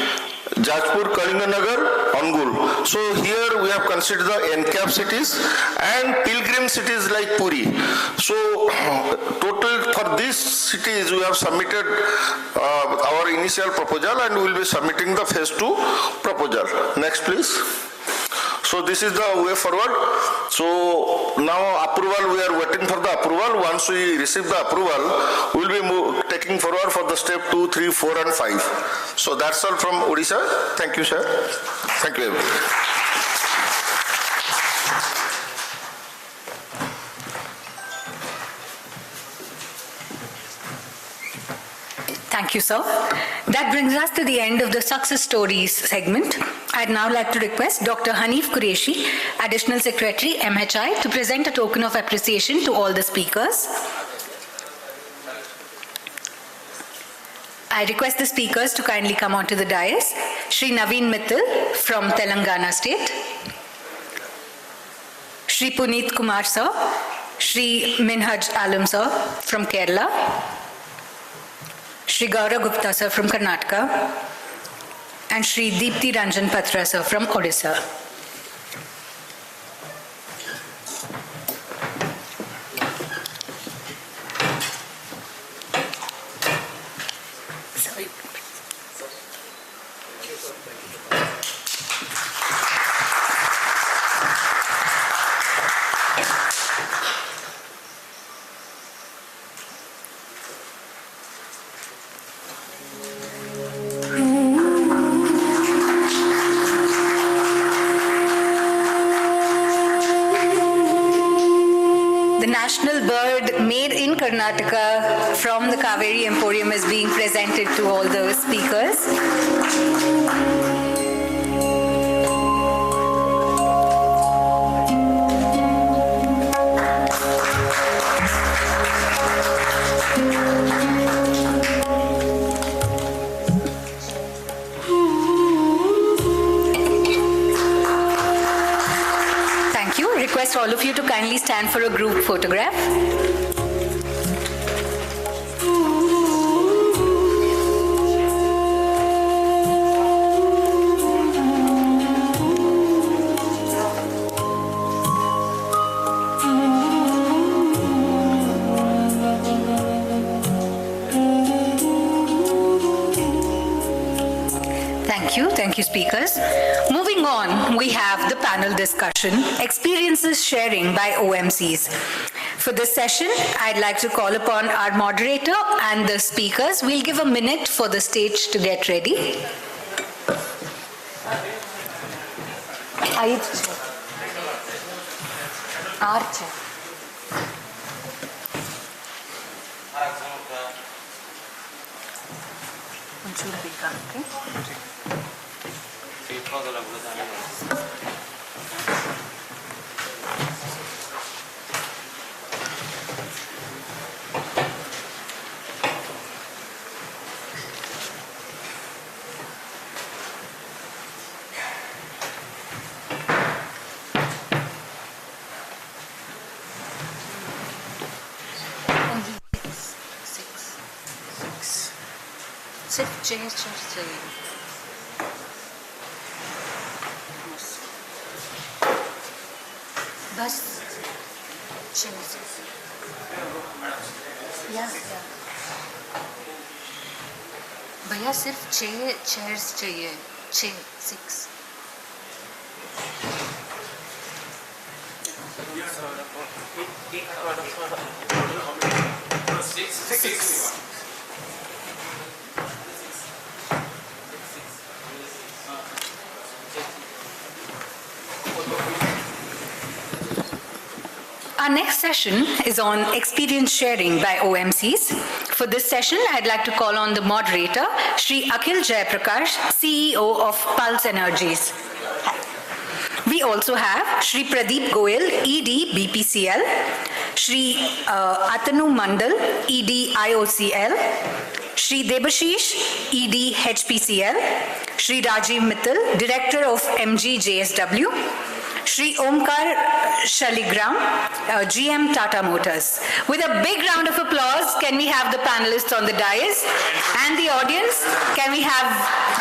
Jajpur, Kalinganagar, Angul. So here we have considered the NCAP cities and pilgrim cities like Puri. So total for these cities we have submitted our initial proposal, and we will be submitting the phase 2 proposal. Next please. So this is the way forward. So now approval, we are waiting for the approval. Once we receive the approval, we will be taking forward for the step 2, 3, 4 and 5. So that's all from Odisha. Thank you, sir. Thank you, everyone. Thank you, sir. That brings us to the end of the success stories segment. I'd now like to request Dr. Hanif Qureshi, Additional Secretary, MHI, to present a token of appreciation to all the speakers. I request the speakers to kindly come onto the dais. Shri Naveen Mittal from Telangana State. Shri Puneet Kumar sir. Shri Minhaj Alam sir from Kerala. Shri Gaurav Gupta sir from Karnataka. And Shri Deepti Ranjan Patra sir from Odisha. Karnataka from the Kaveri Emporium is being presented to all the speakers. Thank you. Request all of you to kindly stand for a group photograph. Thank you, speakers. Moving on, we have the panel discussion, Experiences Sharing by OMCs. For this session, I'd like to call upon our moderator and the speakers. We'll give a minute for the stage to get ready. Archer. सिर्फ chair चाहिए बस भैया सिर्फ 6 chairs चाहिए 6 Our next session is on experience sharing by OMCs. For this session, I'd like to call on the moderator, Shri Akhil Jayaprakash, CEO of Pulse Energies. We also have Shri Pradeep Goyal, ED BPCL, Shri Atanu Mandal, ED IOCL, Shri Debashish, ED HPCL, Shri Rajiv Mittal, Director of MG JSW, Shri Omkar Shaligram, GM Tata Motors. With a big round of applause, can we have the panelists on the dais? And the audience, can we have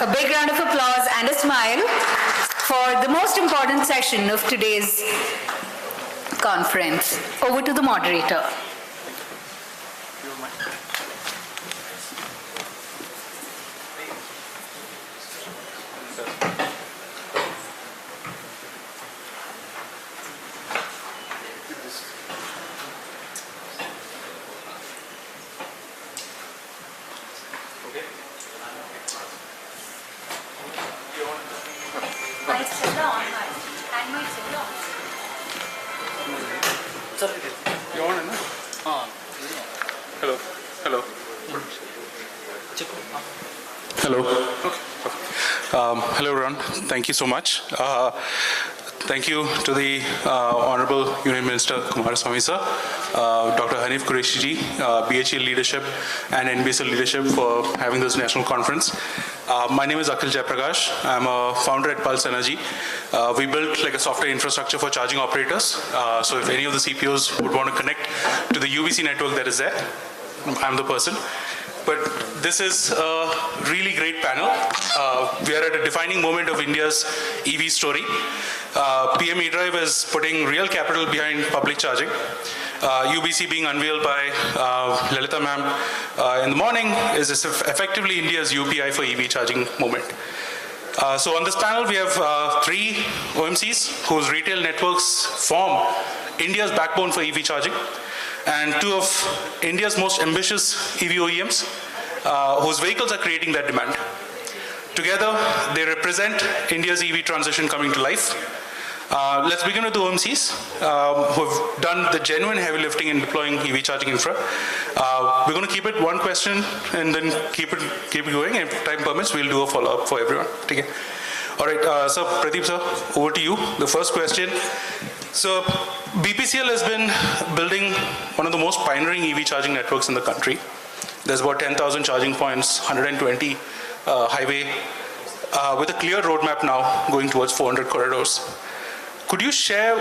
a big round of applause and a smile for the most important session of today's conference? Over to the moderator. Hello. Hello, everyone. Thank you so much. Thank you to the Honorable Union Minister Kumaraswamy sir, Dr. Hanif Qureshi ji, BHL leadership and NBSL leadership for having this national conference. My name is Akhil Jaiprakash. I'm a founder at Pulse Energy. We built like a software infrastructure for charging operators. So if any of the CPOs would want to connect to the UBC network that is there, I'm the person. But this is a really great panel. We are at a defining moment of India's EV story. PM eDrive is putting real capital behind public charging. UBC being unveiled by Lalita ma'am in the morning is effectively India's UPI for EV charging movement. So on this panel we have 3 OMCs whose retail networks form India's backbone for EV charging, and 2 of India's most ambitious EV OEMs whose vehicles are creating that demand. Together, they represent India's EV transition coming to life. Let's begin with the OMCs who have done the genuine heavy lifting in deploying EV charging infra. We're going to keep it one question and then keep it going. If time permits, we'll do a follow-up for everyone. Okay. All right, so Pradeep sir, over to you. The first question. So BPCL has been building one of the most pioneering EV charging networks in the country. There's about 10,000 charging points, 120 highway, with a clear roadmap now going towards 400 corridors. Could you share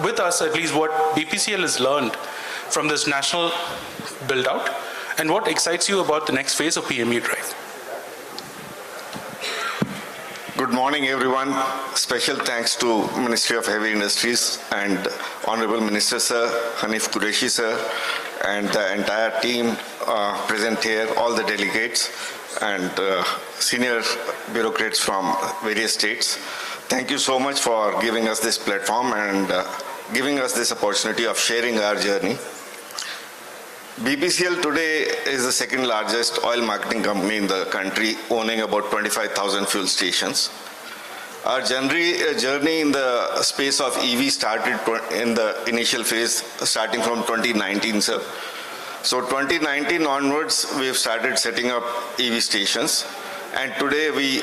with us at least what BPCL has learned from this national build-out, and what excites you about the next phase of PM eDrive? Good morning, everyone. Special thanks to Ministry of Heavy Industries and Honorable Minister Sir, Hanif Qureshi Sir, and the entire team present here, all the delegates and senior bureaucrats from various states. Thank you so much for giving us this platform and giving us this opportunity of sharing our journey. BPCL today is the second largest oil marketing company in the country, owning about 25,000 fuel stations. Our journey in the space of EV started in the initial phase, starting from 2019, sir. So 2019 onwards, we've started setting up EV stations, and today we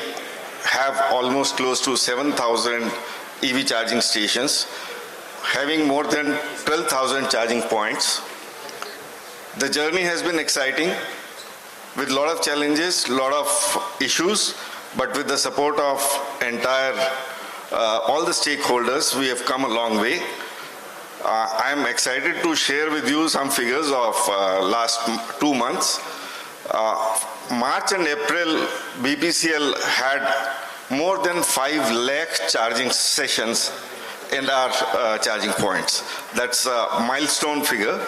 have almost close to 7,000 EV charging stations, having more than 12,000 charging points. The journey has been exciting, with a lot of challenges, a lot of issues, but with the support of all the stakeholders, we have come a long way. I am excited to share with you some figures of last 2 months. March and April, BPCL had more than 5 lakh charging sessions in our charging points. That's a milestone figure,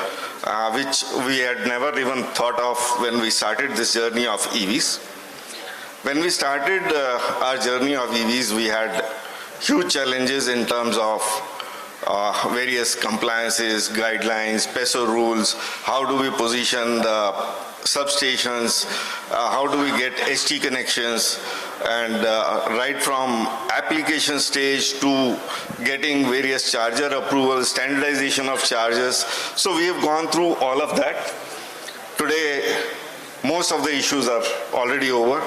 which we had never even thought of when we started this journey of EVs. When we started our journey of EVs, we had huge challenges in terms of various compliances, guidelines, PESO rules, how do we position the substations, how do we get HT connections, and right from application stage to getting various charger approvals, standardization of chargers. So we have gone through all of that. Today, most of the issues are already over,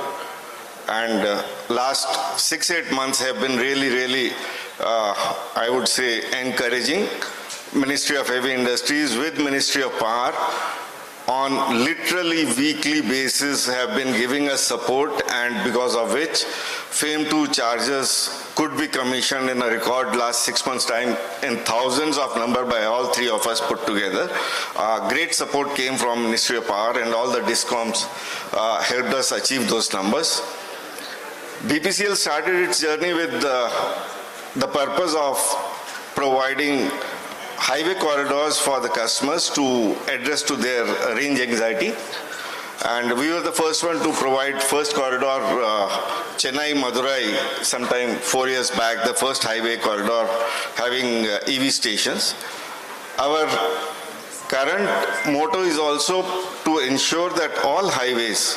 and last 6-8 months have been really, I would say, encouraging. Ministry of Heavy Industries with Ministry of Power on literally weekly basis have been giving us support, and because of which FAME 2 chargers could be commissioned in a record last 6 months time in thousands of number by all 3 of us put together. Great support came from Ministry of Power, and all the DISCOMs helped us achieve those numbers. BPCL started its journey with the purpose of providing highway corridors for the customers to address to their range anxiety. And we were the first one to provide first corridor, Chennai-Madurai, sometime 4 years back, the first highway corridor having EV stations. Our current motto is also to ensure that all highways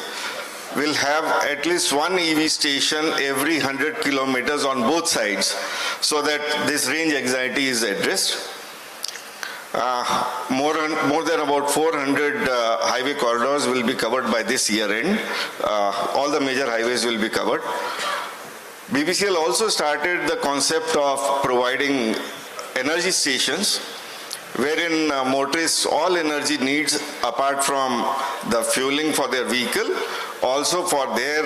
will have at least one EV station every 100 kilometers on both sides, so that this range anxiety is addressed. More than about 400 highway corridors will be covered by this year end. All the major highways will be covered. BPCL also started the concept of providing energy stations wherein motorists all energy needs apart from the fueling for their vehicle, also for their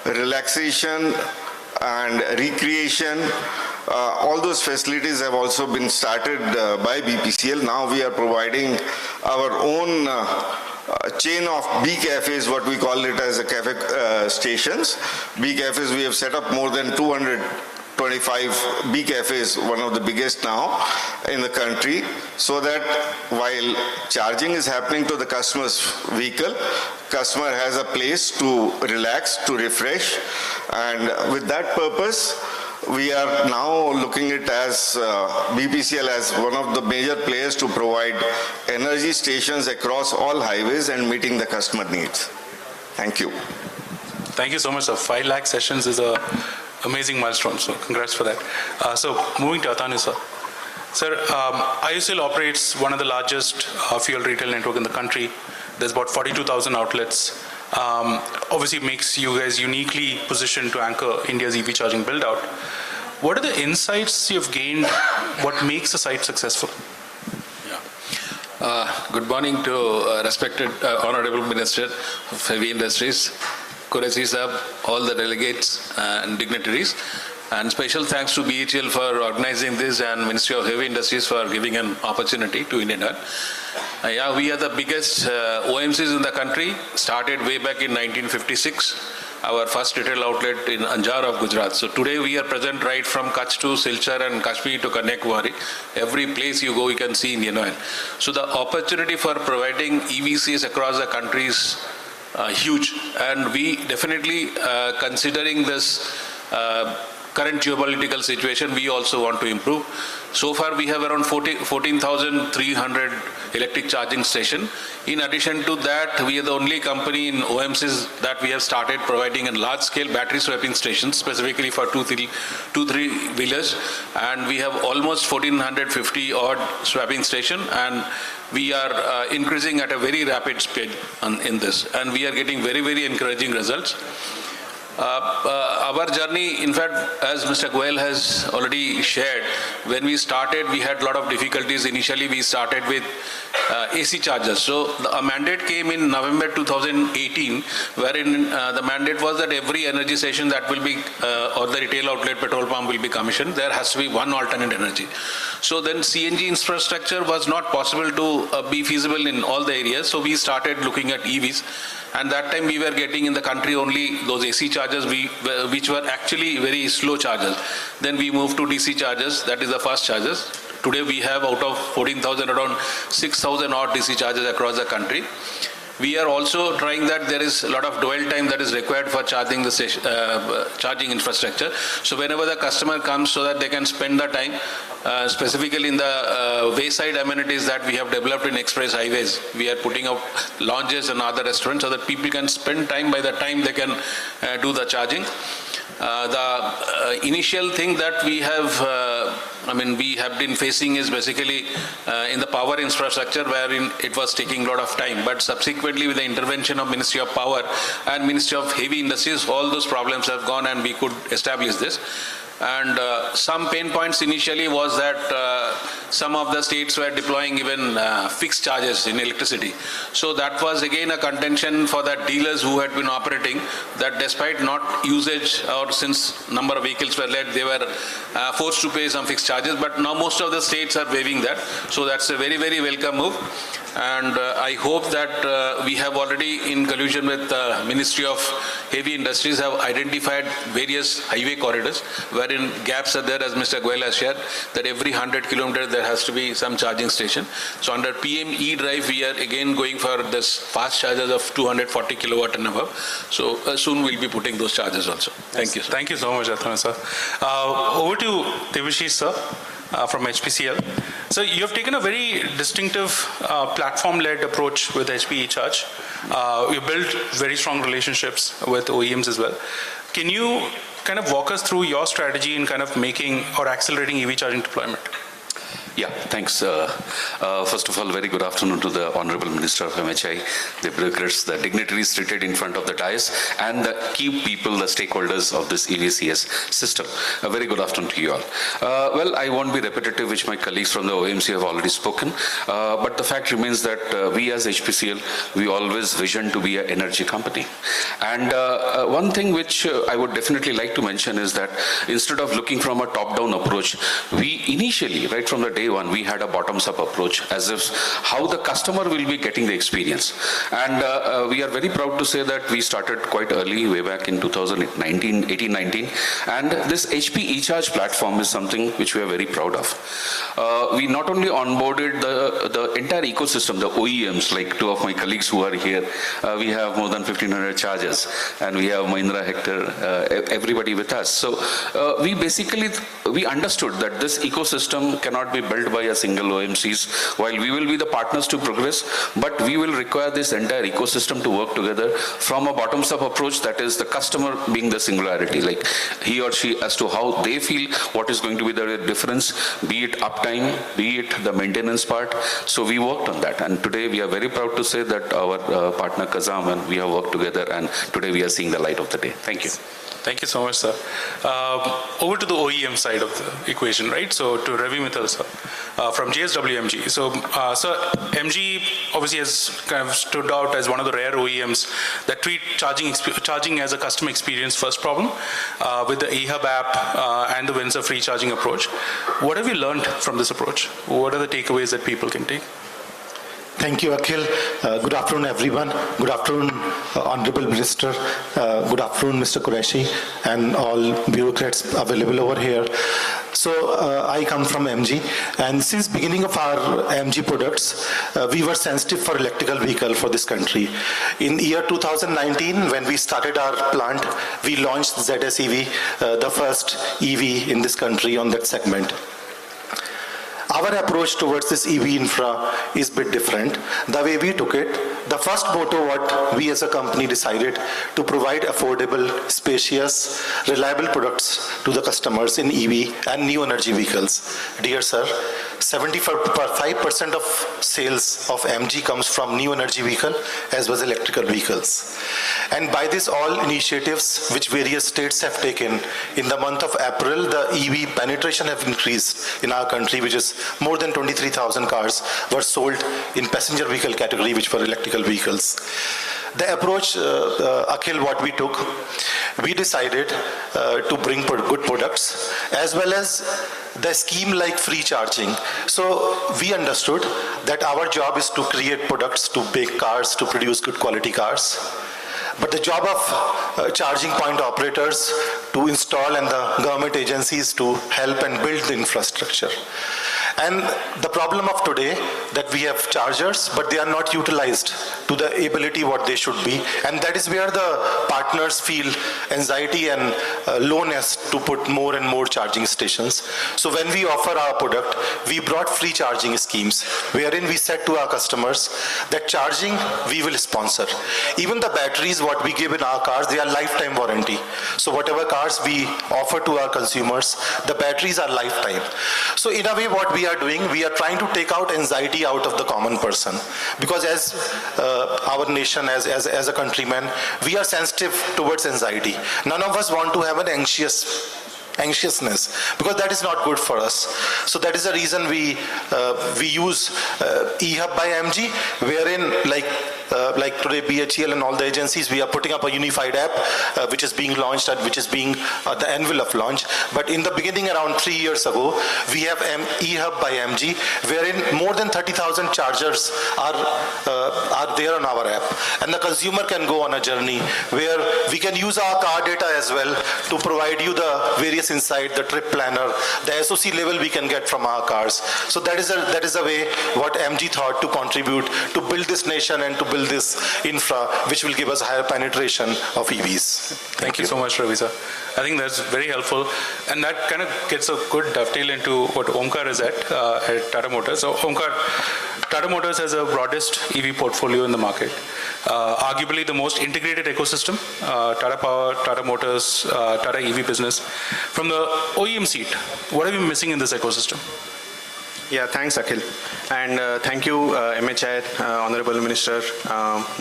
relaxation and recreation. All those facilities have also been started by BPCL. Now we are providing our own chain of B cafes, what we call it as a cafe stations. B cafes, we have set up more than 225 B cafes, one of the biggest now in the country, so that while charging is happening to the customer's vehicle, customer has a place to relax, to refresh, and with that purpose, we are now looking at as BPCL as one of the major players to provide energy stations across all highways and meeting the customer needs. Thank you. Thank you so much, sir. 5 lakh sessions is a amazing milestone, so congrats for that. So moving to Atanu, sir. Sir, IOCL operates one of the largest fuel retail network in the country. There's about 42,000 outlets. Obviously makes you guys uniquely positioned to anchor India's EV charging build-out. What are the insights you've gained? What makes a site successful? Good morning to respected Honorable Minister of Heavy Industries, Qureshi Sahab, all the delegates and dignitaries, and special thanks to BHEL for organizing this and Ministry of Heavy Industries for giving an opportunity to Indian Oil. Yeah, we are the biggest OMCs in the country, started way back in 1956. Our first retail outlet in Anjar of Gujarat. So today we are present right from Kutch to Silchar and Kashmir to Kanyakumari. Every place you go, you can see Indian Oil. So the opportunity for providing EVCs across the country is huge, and we definitely considering this current geopolitical situation, we also want to improve. So far we have around 14,300 electric charging stations. In addition to that, we are the only company in OMCs that we have started providing a large-scale battery swapping stations, specifically for two, three-wheelers. And we have almost 1,450 odd swapping stations, and we are increasing at a very rapid speed in this. And we are getting very, very encouraging results. Our journey, in fact, as Mr. Goel has already shared, when we started, we had a lot of difficulties. Initially, we started with AC chargers. So a mandate came in November 2018, wherein the mandate was that every energy station that will be, or the retail outlet petrol pump will be commissioned, there has to be one alternate energy. So then CNG infrastructure was not possible to be feasible in all the areas. So we started looking at EVs. And that time we were getting in the country only those AC chargers which were actually very slow chargers. Then we moved to DC chargers, that is the fast chargers. Today we have out of 14,000 around 6,000 odd DC chargers across the country. We are also trying that there is a lot of dwell time that is required for charging the station, charging infrastructure. So whenever the customer comes, so that they can spend the time, specifically in the wayside amenities that we have developed in express highways. We are putting up lounges and other restaurants so that people can spend time by the time they can do the charging. The initial thing that we have, we have been facing is basically in the power infrastructure, wherein it was taking a lot of time. But subsequently, with the intervention of Ministry of Power and Ministry of Heavy Industries, all those problems have gone and we could establish this. And some pain points initially was that some of the states were deploying even fixed charges in electricity. So that was again a contention for the dealers who had been operating, that despite not usage or since number of vehicles were led, they were forced to pay some fixed charges. But now most of the states are waiving that. So that's a very, very welcome move. And I hope that we have already, in collusion with the Ministry of Heavy Industries, have identified various highway corridors wherein gaps are there, as Mr. Goel has shared, that every 100 kilometers there has to be some charging station. So under PM E-Drive, we are again going for this fast chargers of 240 kilowatt and above. So soon we'll be putting those chargers also. Thank you, sir. Thank you so much, Atana, sir. Over to Devashish, sir. From HPCL. So you have taken a very distinctive platform-led approach with HP eCharge. You built very strong relationships with OEMs as well. Can you kind of walk us through your strategy in kind of making or accelerating EV charging deployment? Yeah, thanks. First of all, very good afternoon to the Honorable Minister of MHI, the bureaucrats, the dignitaries seated in front of the dais, and the key people, the stakeholders of this EVCS system. A very good afternoon to you all. Well, I won't be repetitive, which my colleagues from the OMC have already spoken, but the fact remains that we as HPCL, we always vision to be an energy company. And one thing which I would definitely like to mention is that instead of looking from a top-down approach, we initially, right from the day one, we had a bottoms-up approach as if how the customer will be getting the experience. And we are very proud to say that we started quite early, way back in 2018-19, and this HP eCharge platform is something which we are very proud of. We not only onboarded the entire ecosystem, the OEMs, like two of my colleagues who are here, we have more than 1,500 chargers, and we have Mahindra, Hector, everybody with us. So we understood that this ecosystem cannot be built by a single OMCs. While we will be the partners to progress, but we will require this entire ecosystem to work together from a bottoms-up approach, that is the customer being the singularity, like he or she as to how they feel, what is going to be the difference, be it uptime, be it the maintenance part. So we worked on that, and today we are very proud to say that our partner Kazam and we have worked together, and today we are seeing the light of the day. Thank you. Thank you so much, sir. Over to the OEM side of the equation, right? So to Ravi Mittal, sir, from JSW-MG. So, sir, MG obviously has kind of stood out as one of the rare OEMs that treat charging as a customer experience first problem with the eHub app and the Windsor free charging approach. What have you learned from this approach? What are the takeaways that people can take? Thank you, Akhil. Good afternoon, everyone. Good afternoon, Honorable Minister. Good afternoon, Mr. Qureshi, and all bureaucrats available over here. So I come from MG, and since beginning of our MG products, we were sensitive for electrical vehicle for this country. In year 2019, when we started our plant, we launched ZS EV, the first EV in this country on that segment. Our approach towards this EV infra is a bit different. The way we took it, the first motto what we as a company decided to provide affordable, spacious, reliable products to the customers in EV and new energy vehicles. Dear sir, 75% of sales of MG comes from new energy vehicle as well as electrical vehicles. And by this all initiatives which various states have taken, in the month of April, the EV penetration have increased in our country, which is more than 23,000 cars were sold in passenger vehicle category, which were electrical vehicles. The approach, Akhil, what we took, we decided to bring good products as well as the scheme like free charging. So we understood that our job is to create products, to make cars, to produce good quality cars. But the job of charging point operators to install and the government agencies to help and build the infrastructure. And the problem of today that we have chargers, but they are not utilized to the ability what they should be. And that is where the partners feel anxiety and lowness to put more and more charging stations. So when we offer our product, we brought free charging schemes, wherein we said to our customers that charging we will sponsor. Even the batteries what we give in our cars, they are lifetime warranty. So whatever cars we offer to our consumers, the batteries are lifetime. So in a way what we are doing, we are trying to take out anxiety out of the common person. Because as our nation, as a countryman, we are sensitive towards anxiety. None of us want to have an anxiousness, because that is not good for us. So that is the reason we use eHub by MG, wherein like today BHEL and all the agencies, we are putting up a unified app which is being launched and which is being the envelope launch. But in the beginning, around 3 years ago, we have eHub by MG, wherein more than 30,000 chargers are there on our app, and the consumer can go on a journey where we can use our car data as well to provide you the various insight, the trip planner, the SOC level we can get from our cars. So that is a way what MG thought to contribute to build this nation and to build this infra, which will give us higher penetration of EVs. Thank you so much, Ravi sir. I think that's very helpful, and that kind of gets a good dovetail into what Omkar is at Tata Motors. So Omkar, Tata Motors has the broadest EV portfolio in the market, arguably the most integrated ecosystem. Tata Power, Tata Motors, Tata EV business. From the OEM seat, what are we missing in this ecosystem? Yeah, thanks, Akhil. And thank you, MHI, Honorable Minister,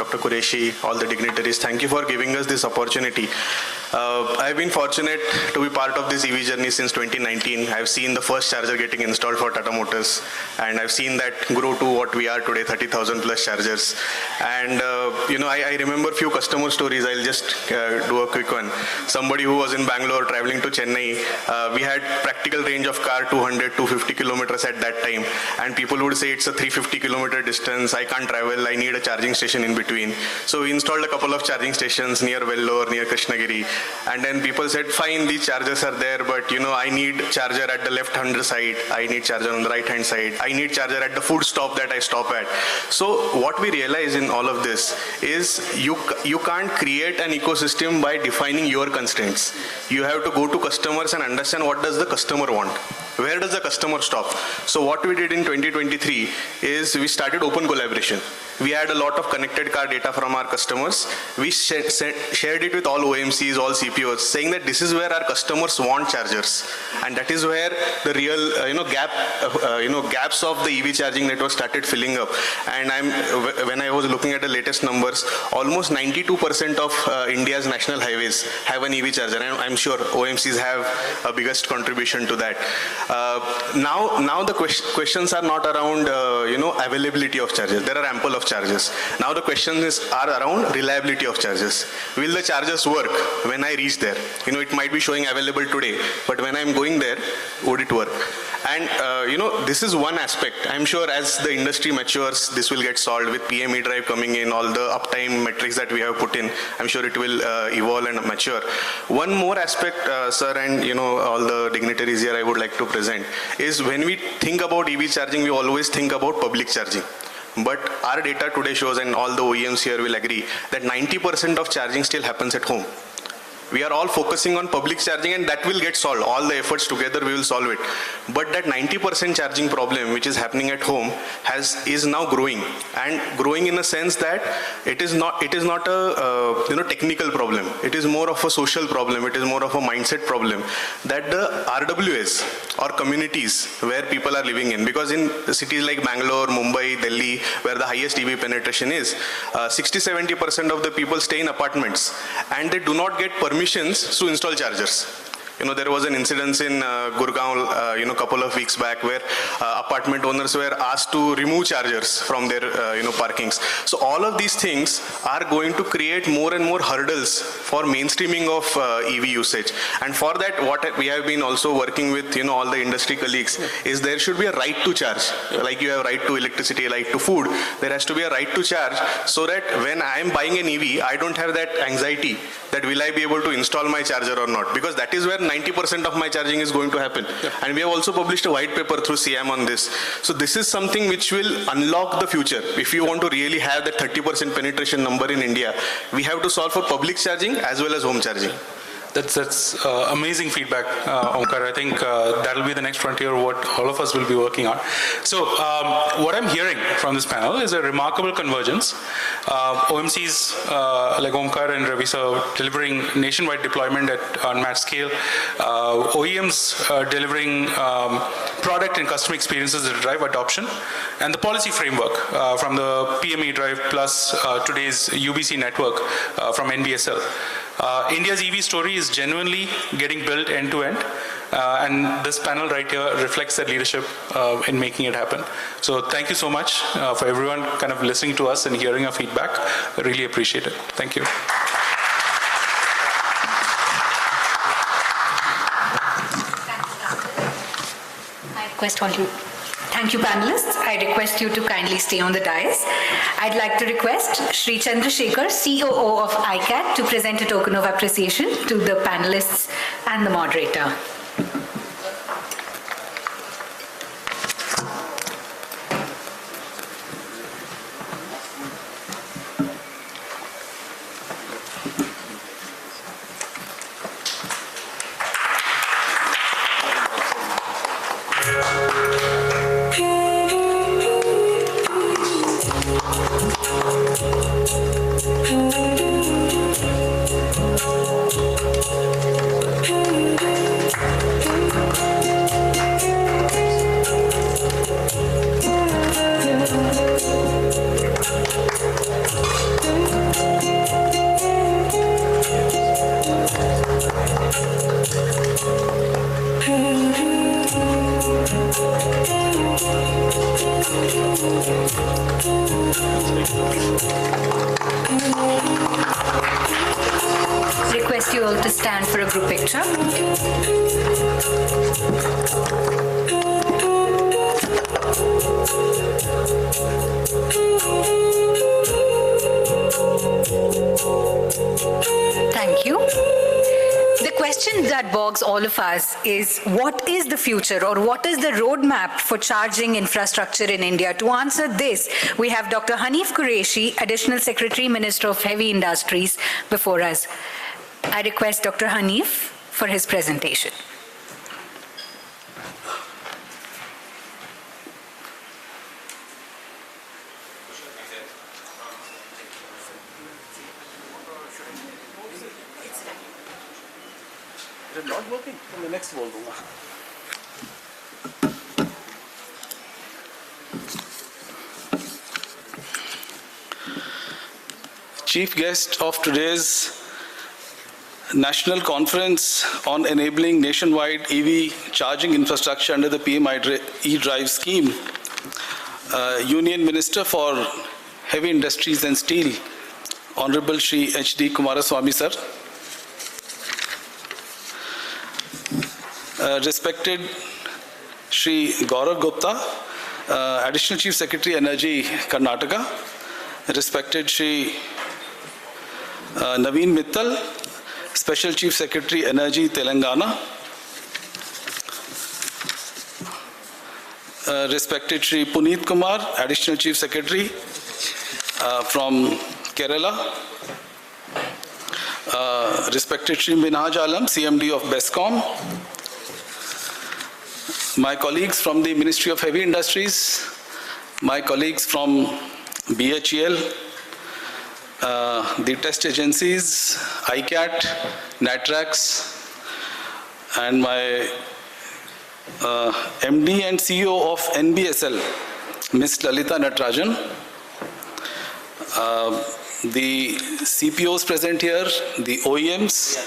Dr. Qureshi, all the dignitaries. Thank you for giving us this opportunity. I've been fortunate to be part of this EV journey since 2019. I've seen the first charger getting installed for Tata Motors, and I've seen that grow to what we are today, 30,000 plus chargers. And, I remember few customer stories. I'll just do a quick one. Somebody who was in Bangalore traveling to Chennai, we had practical range of car 200, 250 kilometers at that time, and people would say it's a 350 kilometer distance, I can't travel, I need a charging station in between. So we installed a couple of charging stations near Vellore, near Krishnagiri, and then people said, fine, these chargers are there, but I need charger at the left-hand side, I need charger on the right-hand side, I need charger at the food stop that I stop at. So what we realize in all of this is you can't create an ecosystem by defining your constraints. You have to go to customers and understand what does the customer want. Where does the customer stop? So what we did in 2023 is we started open collaboration. We had a lot of connected car data from our customers. We shared it with all OMCs, all CPOs, saying that this is where our customers want chargers, and that is where the real gaps of the EV charging network started filling up. And when I was looking at the latest numbers, almost 92% of India's national highways have an EV charger, and I'm sure OMCs have a biggest contribution to that. Now the questions are not around availability of chargers. There are ample of chargers. Now the questions are around reliability of chargers. Will the chargers work when I reach there? It might be showing available today, but when I'm going there, would it work? And this is one aspect. I'm sure as the industry matures, this will get solved with PM E-Drive coming in, all the uptime metrics that we have put in. I'm sure it will evolve and mature. One more aspect, sir, and all the dignitaries here I would like to present is when we think about EV charging, we always think about public charging. But our data today shows, and all the OEMs here will agree, that 90% of charging still happens at home. We are all focusing on public charging, and that will get solved. All the efforts together, we will solve it. But that 90% charging problem, which is happening at home, is now growing, and growing in a sense that it is not a technical problem. It is more of a social problem. It is more of a mindset problem that the RWAs or communities where people are living in, because in cities like Bangalore, Mumbai, Delhi, where the highest EV penetration is, 60-70% of the people stay in apartments, and they do not get permissions to install chargers. There was an incident in Gurgaon, couple of weeks back, where apartment owners were asked to remove chargers from their, parkings. So all of these things are going to create more and more hurdles for mainstreaming of EV usage. And for that, what we have been also working with, all the industry colleagues, is there should be a right to charge. Like you have right to electricity, right to food, there has to be a right to charge, so that when I am buying an EV, I don't have that anxiety that will I be able to install my charger or not, because that is where 90% of my charging is going to happen. Yeah. And we have also published a white paper through CM on this. So this is something which will unlock the future. If you want to really have that 30% penetration number in India, we have to solve for public charging as well as home charging. That's amazing feedback, Omkar. I think that'll be the next frontier, what all of us will be working on. So what I'm hearing from this panel is a remarkable convergence. OMCs like Omkar and Ravi sir delivering nationwide deployment at unmatched scale. OEMs delivering product and customer experiences that drive adoption. And the policy framework from the PM E-Drive plus today's UBC network from NBSL. India's EV story is genuinely getting built end to end, and this panel right here reflects that leadership in making it happen. So thank you so much for everyone kind of listening to us and hearing our feedback. I really appreciate it. Thank you. Thank you, panelists. I request you to kindly stay on the dais. I'd like to request Shri Chandrasekhar, COO of ICAT, to present a token of appreciation to the panelists and the moderator. request you all to stand for a group picture. Thank you. The question that bogs all of us is, what is the future or what is the roadmap for charging infrastructure in India? To answer this, we have Dr. Hanif Qureshi, Additional Secretary, Minister of Heavy Industries, before us. I request Dr. Hanif for his presentation. Is it not working? Then the next ball. Chief guest of today's National Conference on Enabling Nationwide EV Charging Infrastructure under the PM E-Drive scheme, Union Minister for Heavy Industries and Steel, Honorable Shri H.D. Kumaraswamy sir, respected Shri Gaurav Gupta, Additional Chief Secretary Energy Karnataka, respected Shri Naveen Mittal, Special Chief Secretary Energy Telangana, respected Shri Puneet Kumar, Additional Chief Secretary from Kerala, respected Shri Minhaj Alam, CMD of BESCOM, my colleagues from the Ministry of Heavy Industries, my colleagues from BHEL, the test agencies, ICAT, NATRAX, and my MD and CEO of NBSL, Ms. Lalita Natarajan, the CPOs present here, the OEMs,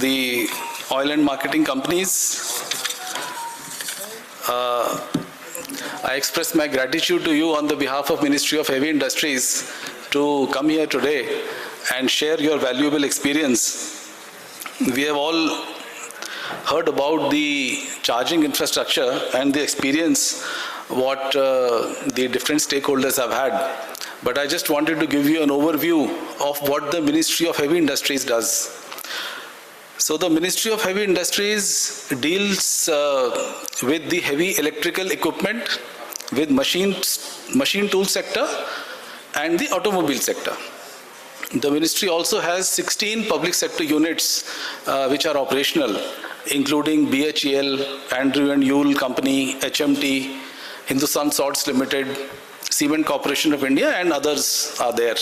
the oil and marketing companies. I express my gratitude to you on the behalf of Ministry of Heavy Industries to come here today and share your valuable experience. We have all heard about the charging infrastructure and the experience what the different stakeholders have had. But I just wanted to give you an overview of what the Ministry of Heavy Industries does. So the Ministry of Heavy Industries deals with the heavy electrical equipment, with machine tool sector and the automobile sector. The ministry also has 16 public sector units which are operational, including BHEL, Andrew and Yule Company, HMT, Hindustan Salts Limited, Cement Corporation of India, and others are there.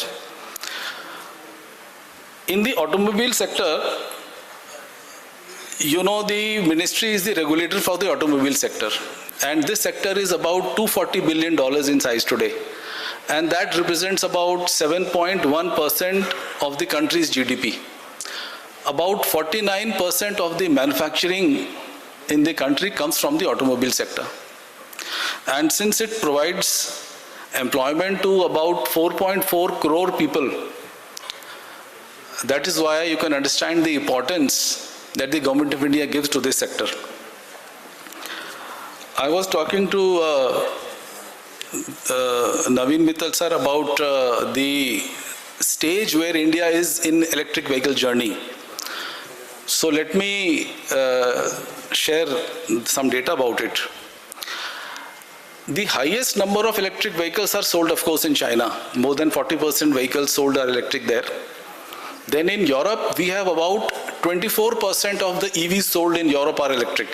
In the automobile sector, you know, the ministry is the regulator for the automobile sector, and this sector is about $240 billion in size today, and that represents about 7.1% of the country's GDP. About 49% of the manufacturing in the country comes from the automobile sector, and since it provides employment to about 4.4 crore people, that is why you can understand the importance that the Government of India gives to this sector. I was talking to Naveen Mittal sir about the stage where India is in electric vehicle journey. So let me share some data about it. The highest number of electric vehicles are sold, of course, in China. More than 40% vehicles sold are electric there. Then in Europe, we have about 24% of the EVs sold in Europe are electric.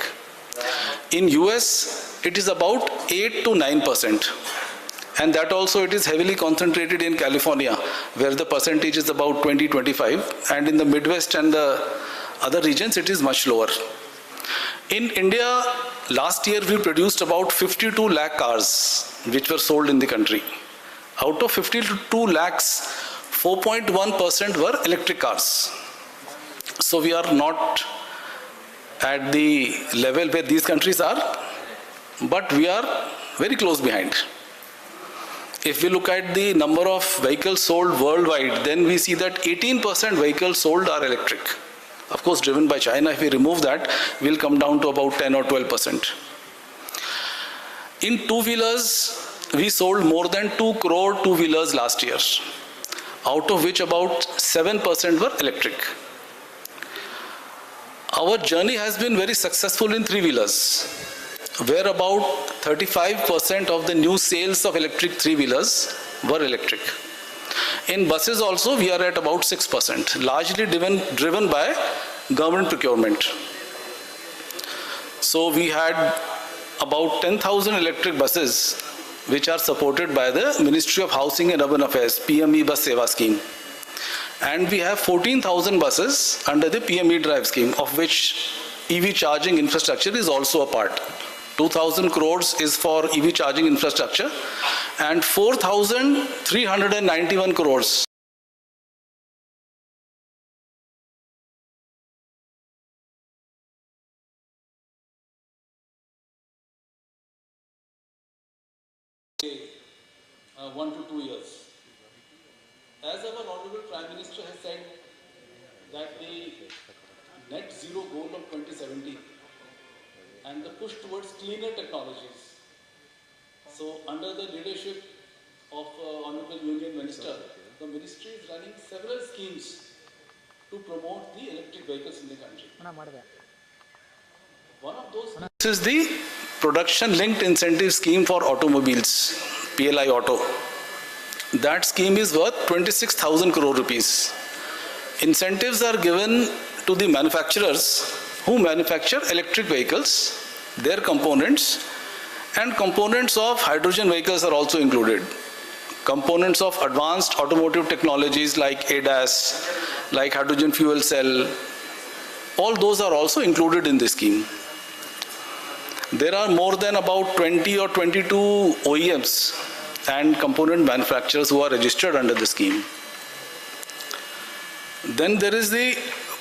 In US, it is about 8 to 9%. And that also it is heavily concentrated in California, where the percentage is about 20-25. And in the Midwest and the other regions, it is much lower. In India, last year we produced about 52 lakh cars, which were sold in the country. Out of 52 lakhs, 4.1% were electric cars. So we are not at the level where these countries are, but we are very close behind. If we look at the number of vehicles sold worldwide, then we see that 18% vehicles sold are electric. of course driven by China. If we remove that, we'll come down to about 10 or 12%. In two-wheelers, we sold more than 2 crore two-wheelers last year, out of which about 7% were electric. Our journey has been very successful in three-wheelers, where about 35% of the new sales of electric three-wheelers were electric. In buses also, we are at about 6%, largely driven by government procurement. So we had about 10,000 electric buses which are supported by the Ministry of Housing and Urban Affairs, PM Bus Seva scheme. And we have 14,000 buses under the PM Drive scheme, of which EV charging infrastructure is also a part. 2,000 crores is for EV charging infrastructure and 4,391 crores (1 to 2 years). As our Honorable Prime Minister has said that the net zero goal of 2070 and the push towards cleaner technologies. So under the leadership of Honorable Union Minister, the ministry is running several schemes to promote the electric vehicles in the country. One of those is the Production Linked Incentive Scheme for Automobiles, PLI Auto. That scheme is worth 26,000 crore rupees. Incentives are given to the manufacturers who manufacture electric vehicles, their components, and components of hydrogen vehicles are also included. Components of advanced automotive technologies like ADAS, like hydrogen fuel cell, all those are also included in this scheme. There are more than about 20 or 22 OEMs and component manufacturers who are registered under the scheme. Then there is the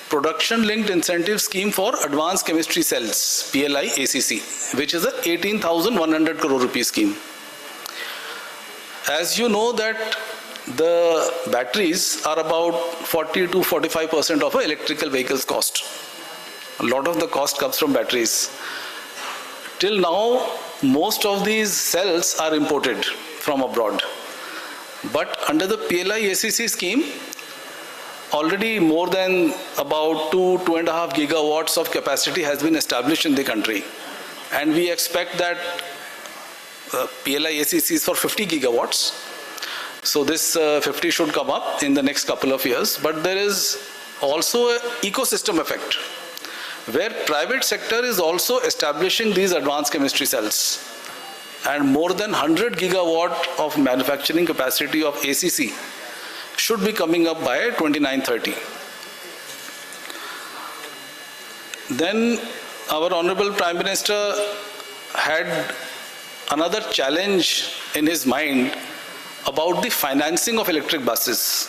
Production Linked Incentive Scheme for Advanced Chemistry Cells, PLI ACC, which is a 18,100 crore rupee scheme. As you know that the batteries are about 40 to 45% of an electrical vehicle's cost. A lot of the cost comes from batteries. Till now, most of these cells are imported from abroad. But under the PLI ACC scheme, already more than about 2.5 gigawatts of capacity has been established in the country. And we expect that PLI ACC is for 50 gigawatts. So this 50 should come up in the next couple of years. But there is also an ecosystem effect, where private sector is also establishing these advanced chemistry cells. And more than 100 gigawatt of manufacturing capacity of ACC should be coming up by 29-30. Then our Honorable Prime Minister had another challenge in his mind about the financing of electric buses,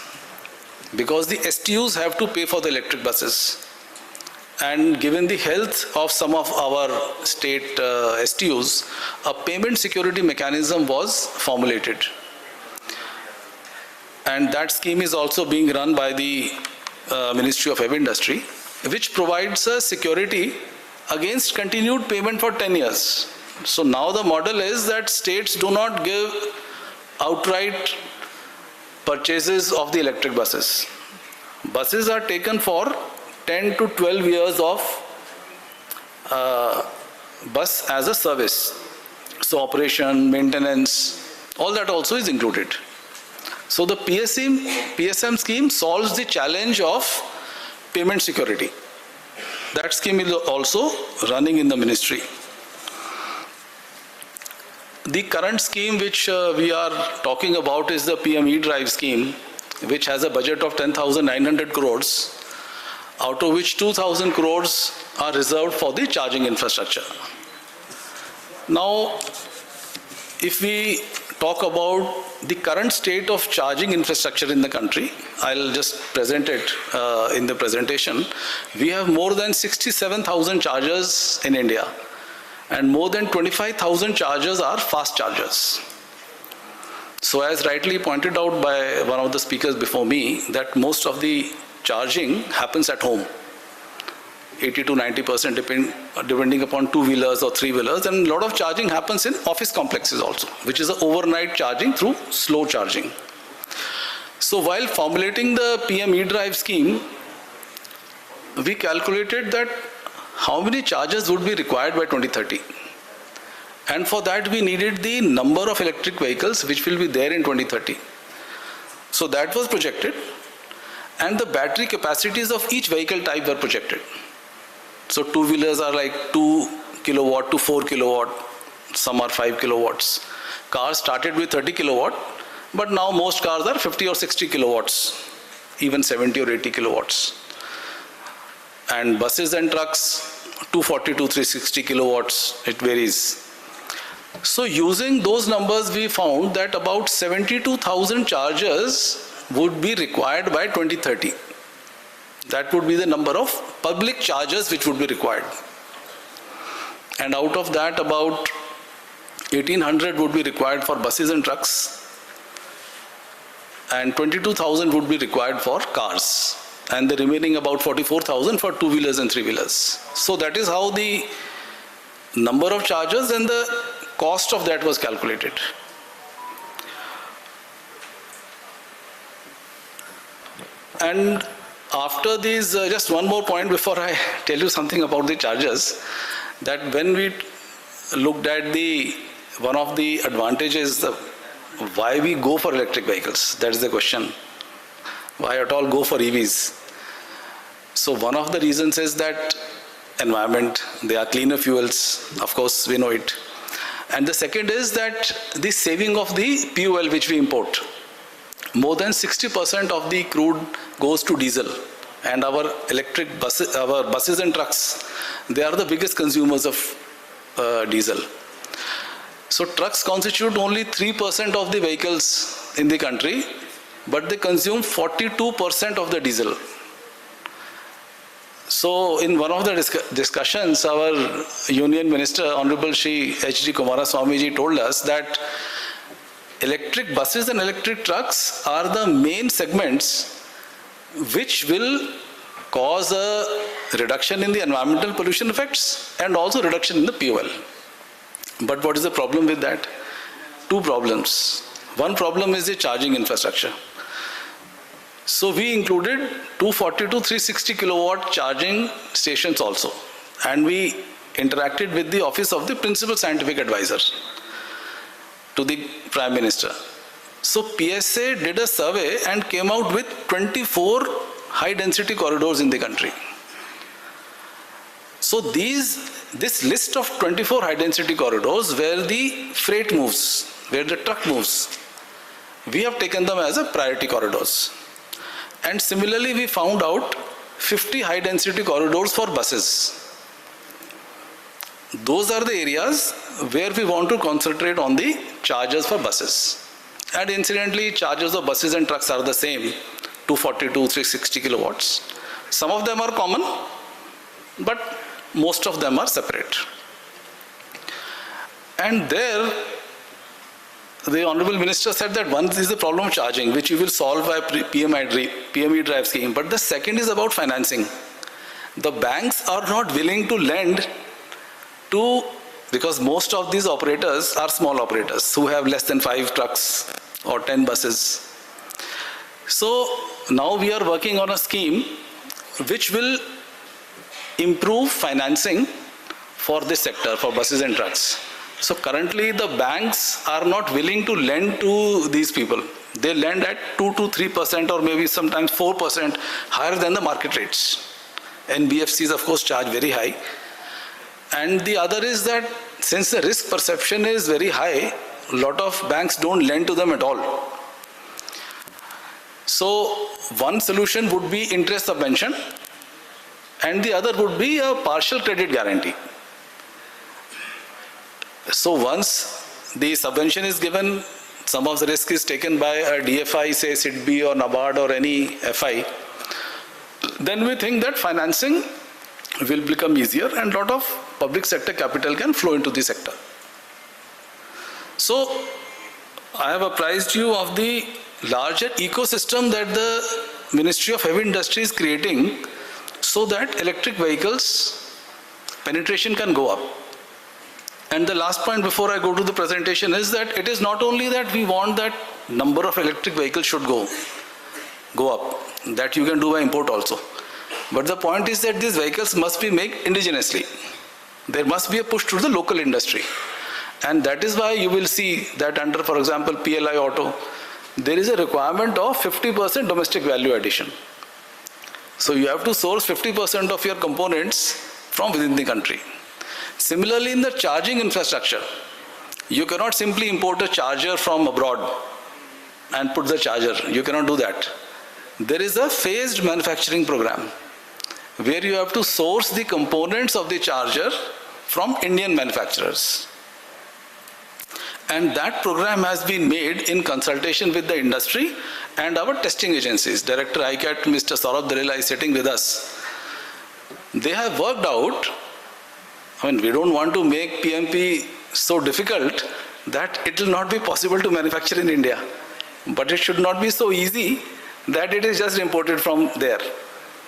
because the STUs have to pay for the electric buses. And given the health of some of our state STUs, a payment security mechanism was formulated. And that scheme is also being run by the Ministry of Heavy Industry, which provides a security against continued payment for 10 years. So now the model is that states do not give outright purchases of the electric buses. Buses are taken for 10 to 12 years of bus as a service. So operation, maintenance, all that also is included. So the PSM scheme solves the challenge of payment security. That scheme is also running in the ministry. The current scheme which we are talking about is the PM Drive scheme, which has a budget of 10,900 crores, out of which 2,000 crores are reserved for the charging infrastructure. Now, if we talk about the current state of charging infrastructure in the country, I'll just present it in the presentation. We have more than 67,000 chargers in India, and more than 25,000 chargers are fast chargers. So as rightly pointed out by one of the speakers before me, that most of the charging happens at home. 80 to 90% depending upon two-wheelers or three-wheelers, and a lot of charging happens in office complexes also, which is an overnight charging through slow charging. So while formulating the PM E-Drive scheme, we calculated that how many chargers would be required by 2030. And for that we needed the number of electric vehicles which will be there in 2030. So that was projected, and the battery capacities of each vehicle type were projected. So two-wheelers are like 2 kilowatt to 4 kilowatt, some are 5 kilowatts. Cars started with 30 kilowatt, but now most cars are 50 or 60 kilowatts, even 70 or 80 kilowatts. And buses and trucks, 240 to 360 kilowatts, it varies. So using those numbers, we found that about 72,000 chargers would be required by 2030. That would be the number of public chargers which would be required. And out of that, about 1,800 would be required for buses and trucks, and 22,000 would be required for cars, and the remaining about 44,000 for two-wheelers and three-wheelers. So that is how the number of chargers and the cost of that was calculated. And after these, just one more point before I tell you something about the chargers, that when we looked at one of the advantages, why we go for electric vehicles, that is the question. Why at all go for EVs? So one of the reasons is that environment, they are cleaner fuels, of course we know it. And the second is that the saving of the fuel which we import. More than 60% of the crude goes to diesel, and our buses and trucks, they are the biggest consumers of diesel. So trucks constitute only 3% of the vehicles in the country, but they consume 42% of the diesel. So in one of the discussions, our Union Minister, Honorable Shri H.D. Kumaraswamy told us that electric buses and electric trucks are the main segments which will cause a reduction in the environmental pollution effects and also reduction in the fuel. But what is the problem with that? Two problems. One problem is the charging infrastructure. So we included 240 to 360 kilowatt charging stations also, and we interacted with the Office of the Principal Scientific Advisor to the Prime Minister. So PSA did a survey and came out with 24 high density corridors in the country. So this list of 24 high density corridors where the freight moves, where the truck moves, we have taken them as a priority corridors. And similarly, we found out 50 high density corridors for buses. Those are the areas where we want to concentrate on the chargers for buses. And incidentally, chargers of buses and trucks are the same, 240 to 360 kilowatts. Some of them are common, but most of them are separate. And there, the Honorable Minister said that one is the problem of charging, which we will solve by PM E-Drive scheme. But the second is about financing. The banks are not willing to lend to, because most of these operators are small operators who have less than 5 trucks or 10 buses. So now we are working on a scheme which will improve financing for this sector, for buses and trucks. So currently the banks are not willing to lend to these people. They lend at 2 to 3% or maybe sometimes 4% higher than the market rates. NBFCs of course charge very high. And the other is that since the risk perception is very high, a lot of banks don't lend to them at all. So one solution would be interest subvention, and the other would be a partial credit guarantee. So once the subvention is given, some of the risk is taken by a DFI, say SIDBI or NABARD or any FI, then we think that financing will become easier and a lot of public sector capital can flow into the sector. So I have apprised you of the larger ecosystem that the Ministry of Heavy Industry is creating so that electric vehicles penetration can go up. And the last point before I go to the presentation is that it is not only that we want that number of electric vehicles should go up, that you can do by import also. But the point is that these vehicles must be made indigenously. There must be a push to the local industry. And that is why you will see that under, for example, PLI Auto, there is a requirement of 50% domestic value addition. So you have to source 50% of your components from within the country. Similarly, in the charging infrastructure, you cannot simply import a charger from abroad and put the charger. You cannot do that. There is a phased manufacturing program where you have to source the components of the charger from Indian manufacturers. And that program has been made in consultation with the industry and our testing agencies. Director ICAT, Mr. Saurabh Dalila, is sitting with us. They have worked out, we don't want to make PMP so difficult that it will not be possible to manufacture in India. But it should not be so easy that it is just imported from there.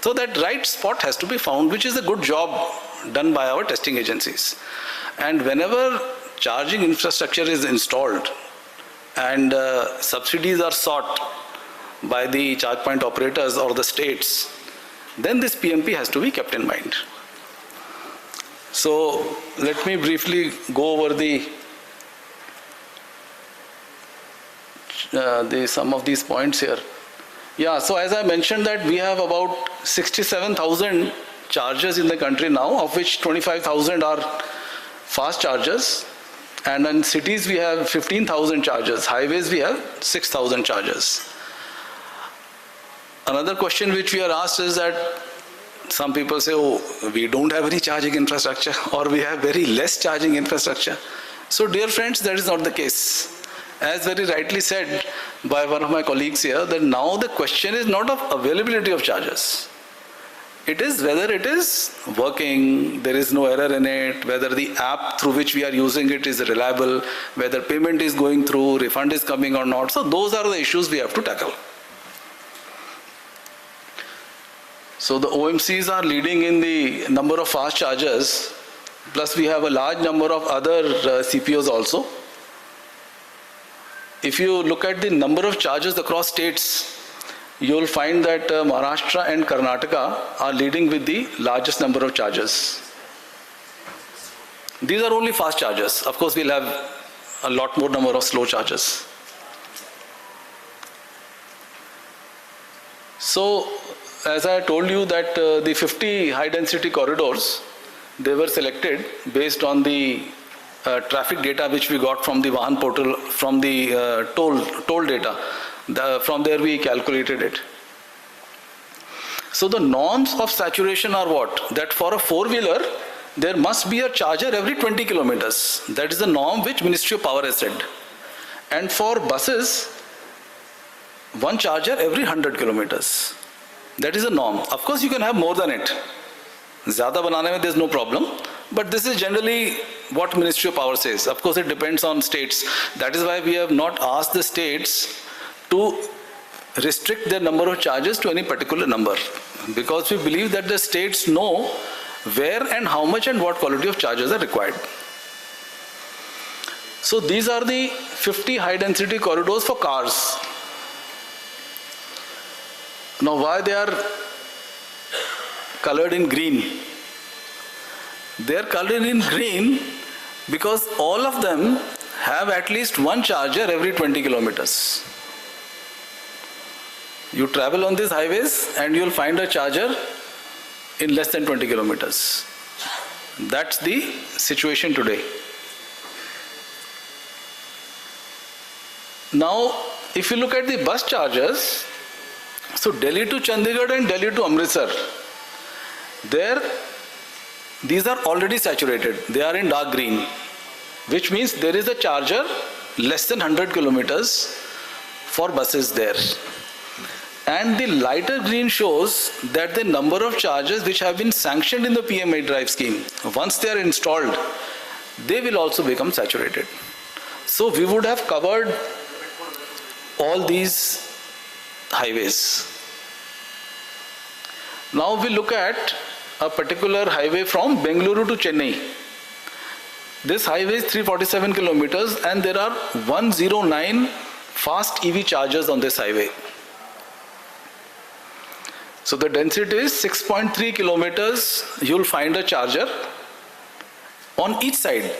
So that right spot has to be found, which is a good job done by our testing agencies. And whenever charging infrastructure is installed and subsidies are sought by the charge point operators or the states, then this PMP has to be kept in mind. So let me briefly go over some of these points here. Yeah, so as I mentioned that we have about 67,000 chargers in the country now, of which 25,000 are fast chargers. And in cities we have 15,000 chargers. Highways we have 6,000 chargers. Another question which we are asked is that some people say, oh, we don't have any charging infrastructure, or we have very less charging infrastructure. So dear friends, that is not the case. As very rightly said by one of my colleagues here, that now the question is not of availability of chargers. It is whether it is working, there is no error in it, whether the app through which we are using it is reliable, whether payment is going through, refund is coming or not. So those are the issues we have to tackle. So the OMCs are leading in the number of fast chargers, plus we have a large number of other CPOs also. If you look at the number of chargers across states, you will find that Maharashtra and Karnataka are leading with the largest number of chargers. These are only fast chargers. Of course, we'll have a lot more number of slow chargers. So, as I told you that the 50 high-density corridors, they were selected based on the traffic data which we got from the Vahan portal, from the toll data. From there we calculated it. So the norms of saturation are what? That for a four-wheeler, there must be a charger every 20 kilometers. That is the norm which Ministry of Power has said. And for buses, one charger every 100 kilometers. That is the norm. Of course, you can have more than it. Zyada banane mein, there's no problem. But this is generally what Ministry of Power says. Of course, it depends on states. That is why we have not asked the states to restrict their number of charges to any particular number, because we believe that the states know where and how much and what quality of chargers are required. So these are the 50 high density corridors for cars. Now why they are colored in green? They are colored in green because all of them have at least one charger every 20 kilometers. You travel on these highways and you will find a charger in less than 20 kilometers. That's the situation today. Now, if you look at the bus chargers, so Delhi to Chandigarh and Delhi to Amritsar, these are already saturated. They are in dark green, which means there is a charger less than 100 kilometers for buses there. And the lighter green shows that the number of chargers which have been sanctioned in the PM8 scheme, once they are installed, they will also become saturated. So we would have covered all these highways. Now we look at a particular highway from Bengaluru to Chennai. This highway is 347 kilometers and there are 109 fast EV chargers on this highway. So the density is 6.3 kilometers. You'll find a charger on each side.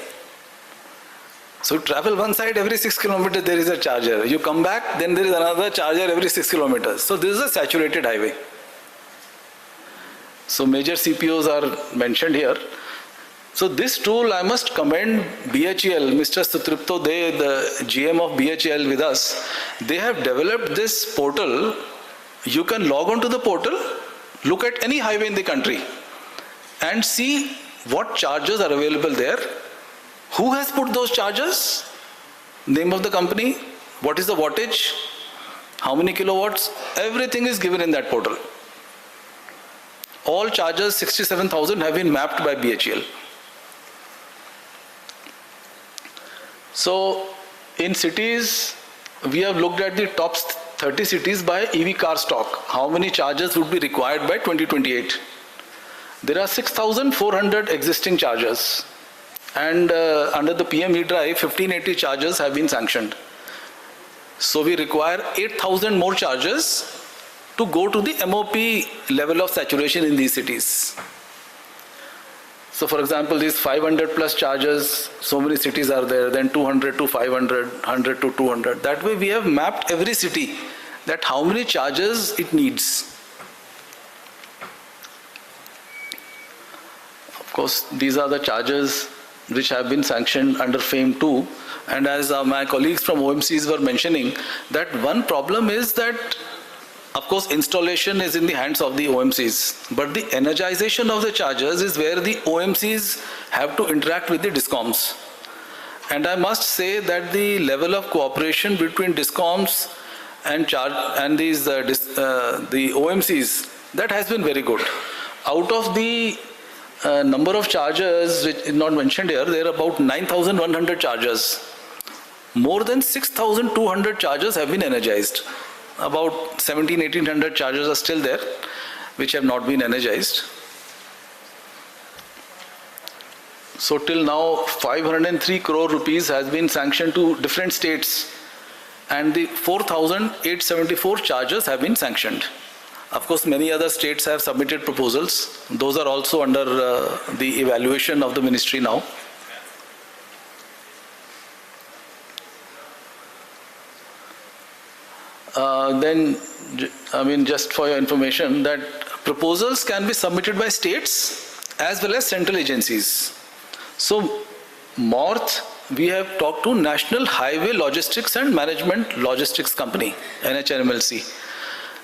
So you travel one side, every 6 kilometers there is a charger. You come back, then there is another charger every 6 kilometers. So this is a saturated highway. So major CPOs are mentioned here. So this tool, I must commend BHEL, Mr. Sutripto De, the GM of BHEL with us. They have developed this portal. You can log on to the portal, look at any highway in the country and see what chargers are available there, who has put those chargers, name of the company, what is the wattage, how many kilowatts, everything is given in that portal. All chargers, 67,000, have been mapped by BHEL. So in cities, we have looked at the top 30 cities by EV car stock. How many chargers would be required by 2028? There are 6,400 existing chargers. And under the PM E-Drive, 1580 chargers have been sanctioned. So we require 8,000 more chargers to go to the MOP level of saturation in these cities. So for example, these 500 plus chargers, so many cities are there, then 200 to 500, 100 to 200. That way we have mapped every city that how many chargers it needs. Of course, these are the chargers which have been sanctioned under FAME 2. And as my colleagues from OMCs were mentioning, that one problem is that, of course, installation is in the hands of the OMCs, but the energization of the chargers is where the OMCs have to interact with the DISCOMs. And I must say that the level of cooperation between DISCOMs and the OMCs, that has been very good. Out of the number of chargers, which is not mentioned here, there are about 9,100 chargers. More than 6,200 chargers have been energized. About 1,700-1,800 chargers are still there, which have not been energized. So till now, 503 crore rupees has been sanctioned to different states, and the 4,874 chargers have been sanctioned. Of course, many other states have submitted proposals. Those are also under the evaluation of the ministry now. Just for your information, that proposals can be submitted by states as well as central agencies. So, MORTH, we have talked to National Highway Logistics and Management Logistics Company, NHNMLC.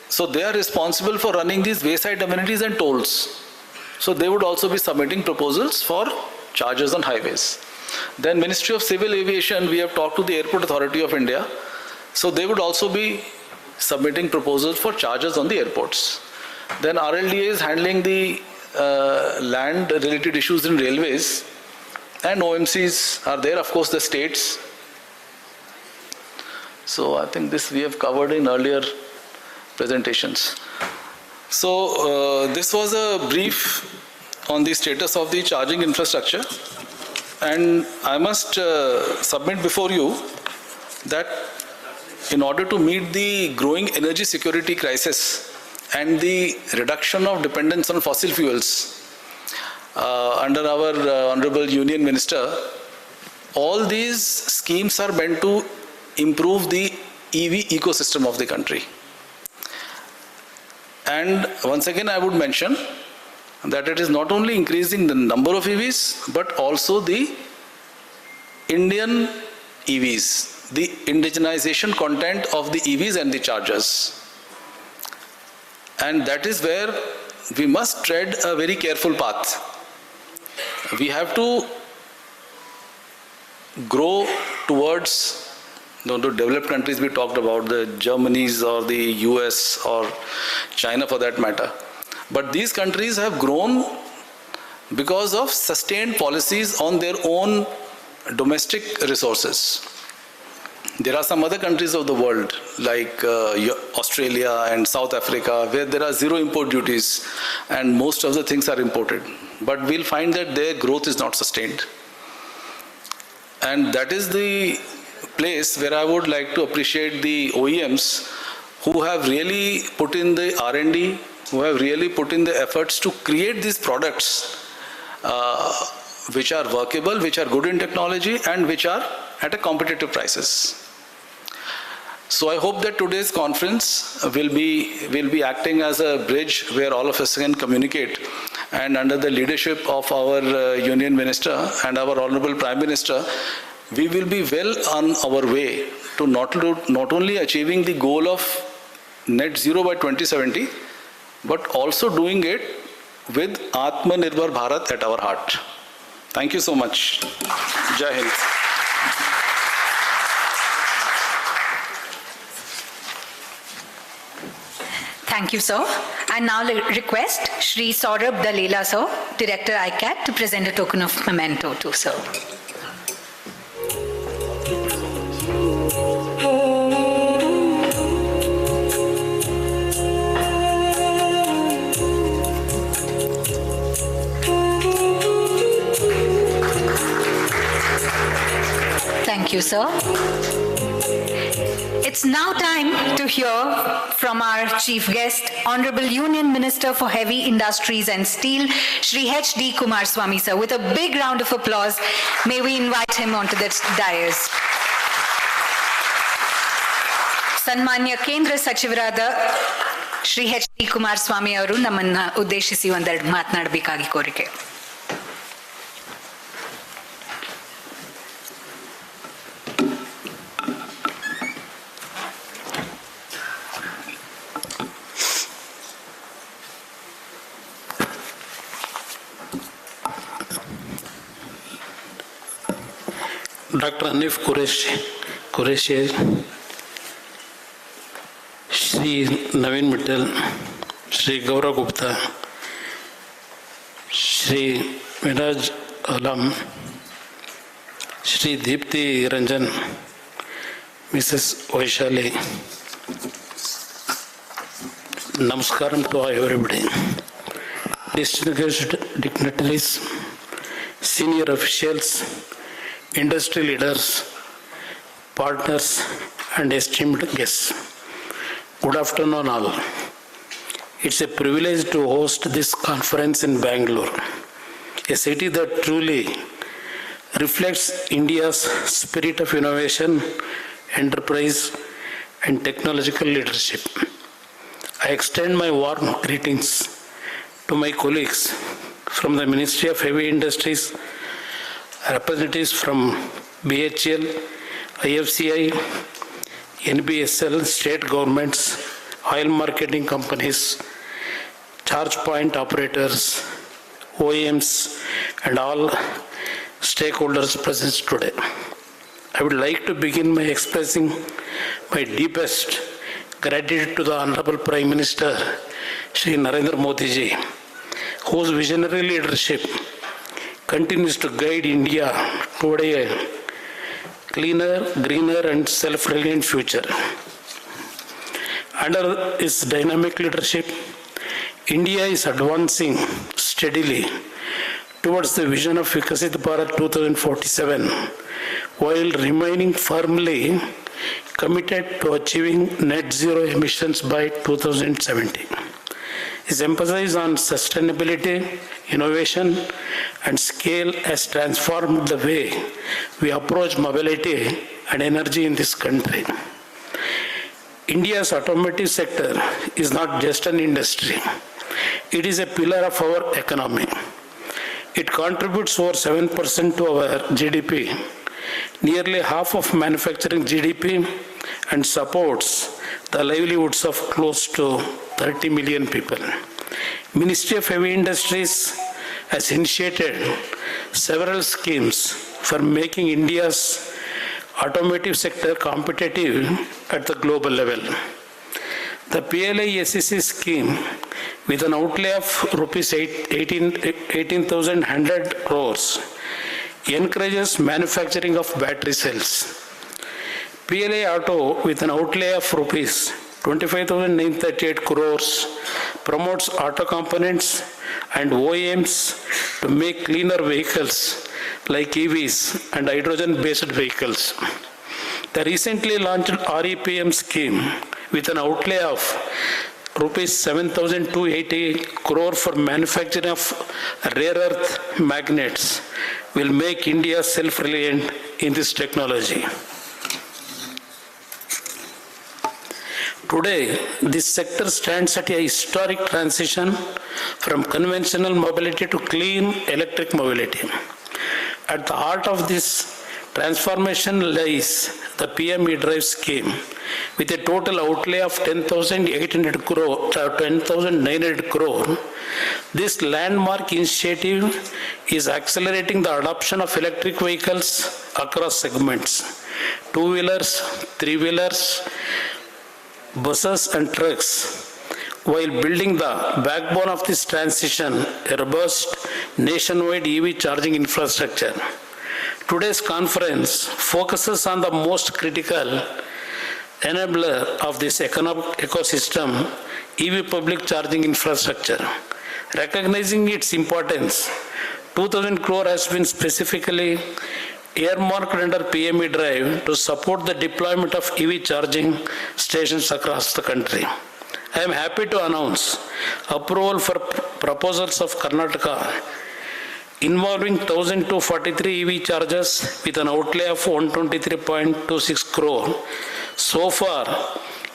So they are responsible for running these wayside amenities and tolls. So they would also be submitting proposals for chargers on highways. Then Ministry of Civil Aviation, we have talked to the Airport Authority of India. So they would also be submitting proposals for chargers on the airports. Then RLDA is handling the land-related issues in railways. And OMCs are there, of course, the states. So I think this we have covered in earlier presentations. So this was a brief on the status of the charging infrastructure, and I must submit before you that in order to meet the growing energy security crisis and the reduction of dependence on fossil fuels, under our Honorable Union Minister, all these schemes are meant to improve the EV ecosystem of the country. And once again, I would mention that it is not only increasing the number of EVs, but also the Indian EVs, the indigenization content of the EVs and the chargers. And that is where we must tread a very careful path. We have to grow towards the developed countries we talked about, the Germany's or the US or China for that matter. But these countries have grown because of sustained policies on their own domestic resources. There are some other countries of the world, like Australia and South Africa, where there are zero import duties and most of the things are imported. But we'll find that their growth is not sustained. And that is the place where I would like to appreciate the OEMs who have really put in the R&D, who have really put in the efforts to create these products which are workable, which are good in technology, and which are at a competitive prices. So I hope that today's conference will be acting as a bridge where all of us can communicate, and under the leadership of our Union Minister and our Honorable Prime Minister, we will be well on our way to not only achieving the goal of net zero by 2070, but also doing it with Atmanirbhar Bharat at our heart. Thank you so much. Jai Hind. Thank you, sir. I now request Shri Saurabh Dalela, sir, Director ICAT, to present a token of memento to sir. Thank you, sir. It's now time to hear from our chief guest, Honorable Union Minister for Heavy Industries and Steel, Shri H.D. Kumaraswamy, sir. With a big round of applause, may we invite him onto the dais. Sanmanya Kendra Sachivarada Shri H.D. Kumaraswamy ಅವರು ನಮ್ಮನ್ನ ಉದ್ದೇಶಿಸಿ ಒಂದೆರಡು ಮಾತನಾಡಬೇಕಾಗಿ ಕೋರಿಕೆ. Dr. Hanif Qureshi, Shri Naveen Mittal, Shri Gaurav Gupta, Shri Miraj Alam, Shri Deepti Ranjan, Mrs. Vaishali. Namaskaram to everybody. Distinguished dignitaries, senior officials, industry leaders, partners, and esteemed guests. Good afternoon all. It's a privilege to host this conference in Bangalore, a city that truly reflects India's spirit of innovation, enterprise, and technological leadership. I extend my warm greetings to my colleagues from the Ministry of Heavy Industries, representatives from BHEL, IFCI, NBSL, state governments, oil marketing companies, charge point operators, OEMs, and all stakeholders present today. I would like to begin by expressing my deepest gratitude to the Honorable Prime Minister, Shri Narendra Modi ji, whose visionary leadership continues to guide India toward a cleaner, greener, and self-reliant future. Under his dynamic leadership, India is advancing steadily towards the vision of Vikasit Bharat 2047, while remaining firmly committed to achieving net zero emissions by 2070. His emphasis on sustainability, innovation, and scale has transformed the way we approach mobility and energy in this country. India's automotive sector is not just an industry. It is a pillar of our economy. It contributes over 7% to our GDP, nearly half of manufacturing GDP, and supports the livelihoods of close to 30 million people. Ministry of Heavy Industries has initiated several schemes for making India's automotive sector competitive at the global level. The PLI SEC scheme, with an outlay of rupees 18,100 crores, encourages manufacturing of battery cells. PLI Auto, with an outlay of rupees 25,938 crores, promotes auto components and OEMs to make cleaner vehicles like EVs and hydrogen-based vehicles. The recently launched REPM scheme, with an outlay of rupees 7,280 crore for manufacturing of rare earth magnets, will make India self-reliant in this technology. Today, this sector stands at a historic transition from conventional mobility to clean electric mobility. At the heart of this transformation lies the PM E-Drive scheme, with a total outlay of 10,900 crore. This landmark initiative is accelerating the adoption of electric vehicles across segments: two-wheelers, three-wheelers, buses and trucks, while building the backbone of this transition, a robust nationwide EV charging infrastructure. Today's conference focuses on the most critical enabler of this economic ecosystem, EV public charging infrastructure. Recognizing its importance, 2,000 crore has been specifically earmarked under PM E-Drive to support the deployment of EV charging stations across the country. I am happy to announce approval for proposals of Karnataka involving 1,243 EV chargers with an outlay of 123.26 crore. So far,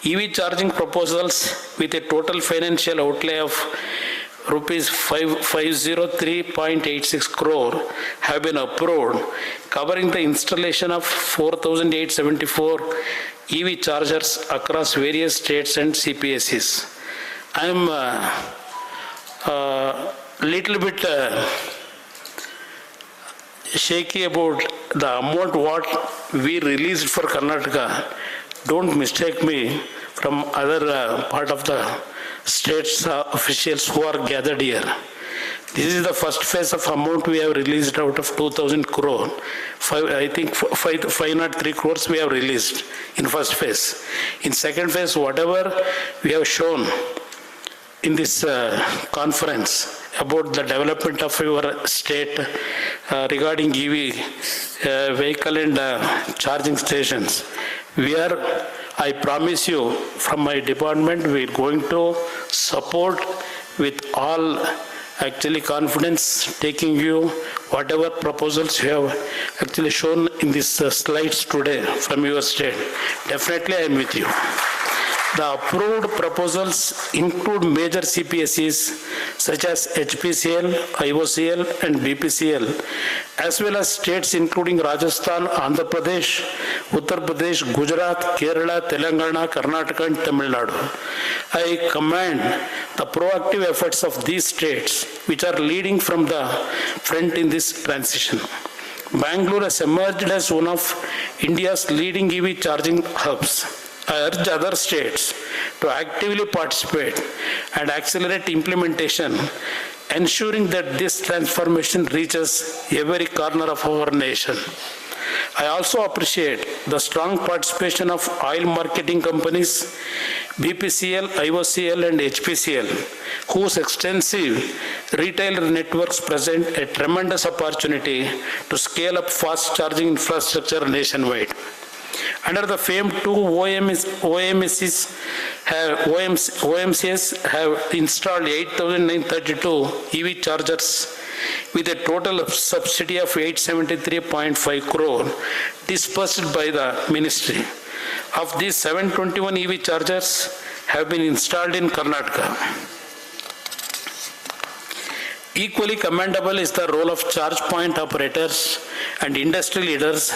EV charging proposals with a total financial outlay of rupees 503.86 crore have been approved, covering the installation of 4,874 EV chargers across various states and CPSEs. I am little bit shaky about the amount what we released for Karnataka. Don't mistake me from other part of the states officials who are gathered here. This is the first phase of amount we have released out of 2,000 crore. I think 503 crores we have released in first phase. In second phase, whatever we have shown in this conference about the development of your state regarding EV vehicle and charging stations, I promise you, from my department, we are going to support with all actually confidence, taking you whatever proposals you have actually shown in these slides today from your state. Definitely I am with you. The approved proposals include major CPSEs such as HPCL, IOCL and BPCL, as well as states including Rajasthan, Andhra Pradesh, Uttar Pradesh, Gujarat, Kerala, Telangana, Karnataka and Tamil Nadu. I commend the proactive efforts of these states which are leading from the front in this transition. Bangalore has emerged as one of India's leading EV charging hubs. I urge other states to actively participate and accelerate implementation, ensuring that this transformation reaches every corner of our nation. I also appreciate the strong participation of oil marketing companies, BPCL, IOCL and HPCL, whose extensive retail networks present a tremendous opportunity to scale up fast charging infrastructure nationwide. Under the FAME 2, OMCs have installed 8,932 EV chargers with a total subsidy of 873.5 crore disbursed by the ministry. Of these, 721 EV chargers have been installed in Karnataka. Equally commendable is the role of charge point operators and industry leaders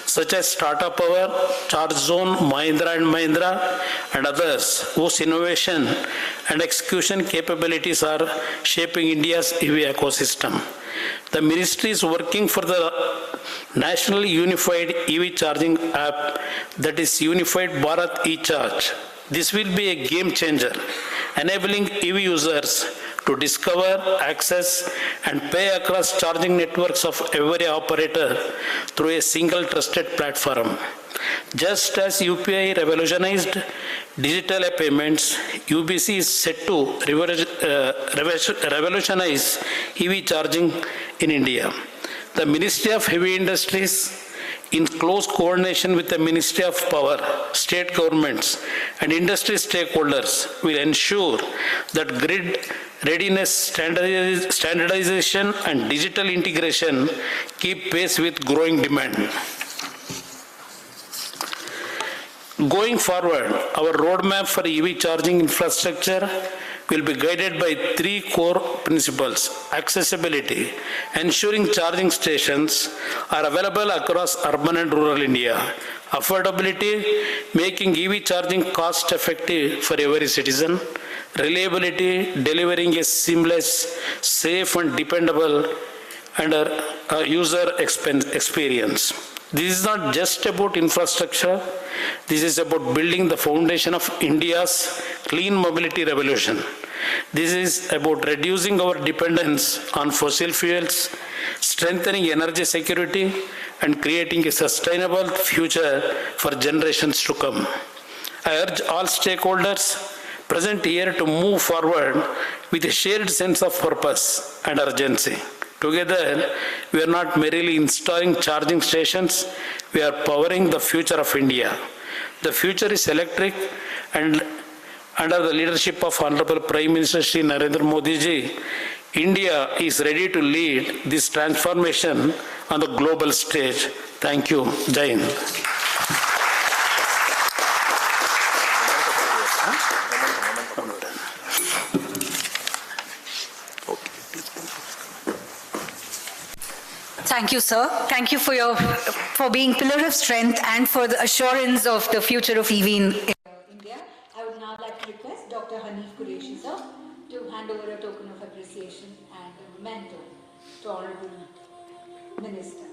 such as Tata Power, Charge Zone, Mahindra & Mahindra and others whose innovation and execution capabilities are shaping India's EV ecosystem. The ministry is working for the National Unified EV Charging App, that is Unified Bharat E-Charge. This will be a game changer, enabling EV users to discover, access and pay across charging networks of every operator through a single trusted platform. Just as UPI revolutionized digital payments, UBC is set to revolutionize EV charging in India. The Ministry of Heavy Industries, in close coordination with the Ministry of Power, state governments, and industry stakeholders, will ensure that grid readiness, standardization, and digital integration keep pace with growing demand. Going forward, our roadmap for EV charging infrastructure will be guided by three core principles: accessibility, ensuring charging stations are available across urban and rural India; affordability, making EV charging cost effective for every citizen; reliability, delivering a seamless, safe and dependable user experience. This is not just about infrastructure. This is about building the foundation of India's clean mobility revolution. This is about reducing our dependence on fossil fuels, strengthening energy security, and creating a sustainable future for generations to come. I urge all stakeholders present here to move forward with a shared sense of purpose and urgency. Together, we are not merely installing charging stations, we are powering the future of India. The future is electric, and under the leadership of Honorable Prime Minister Shri Narendra Modi ji, India is ready to lead this transformation on the global stage. Thank you. Jai Hind. Thank you, sir. Thank you for being pillar of strength and for the assurance of the future of EV in India. I would now like to request Dr. Hanif Qureshi, sir, to hand over a token of appreciation and a memento to Honorable Minister.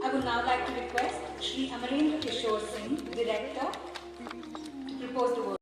I would now like to request Shri Amarendra Kishore Singh, Director, to propose the word.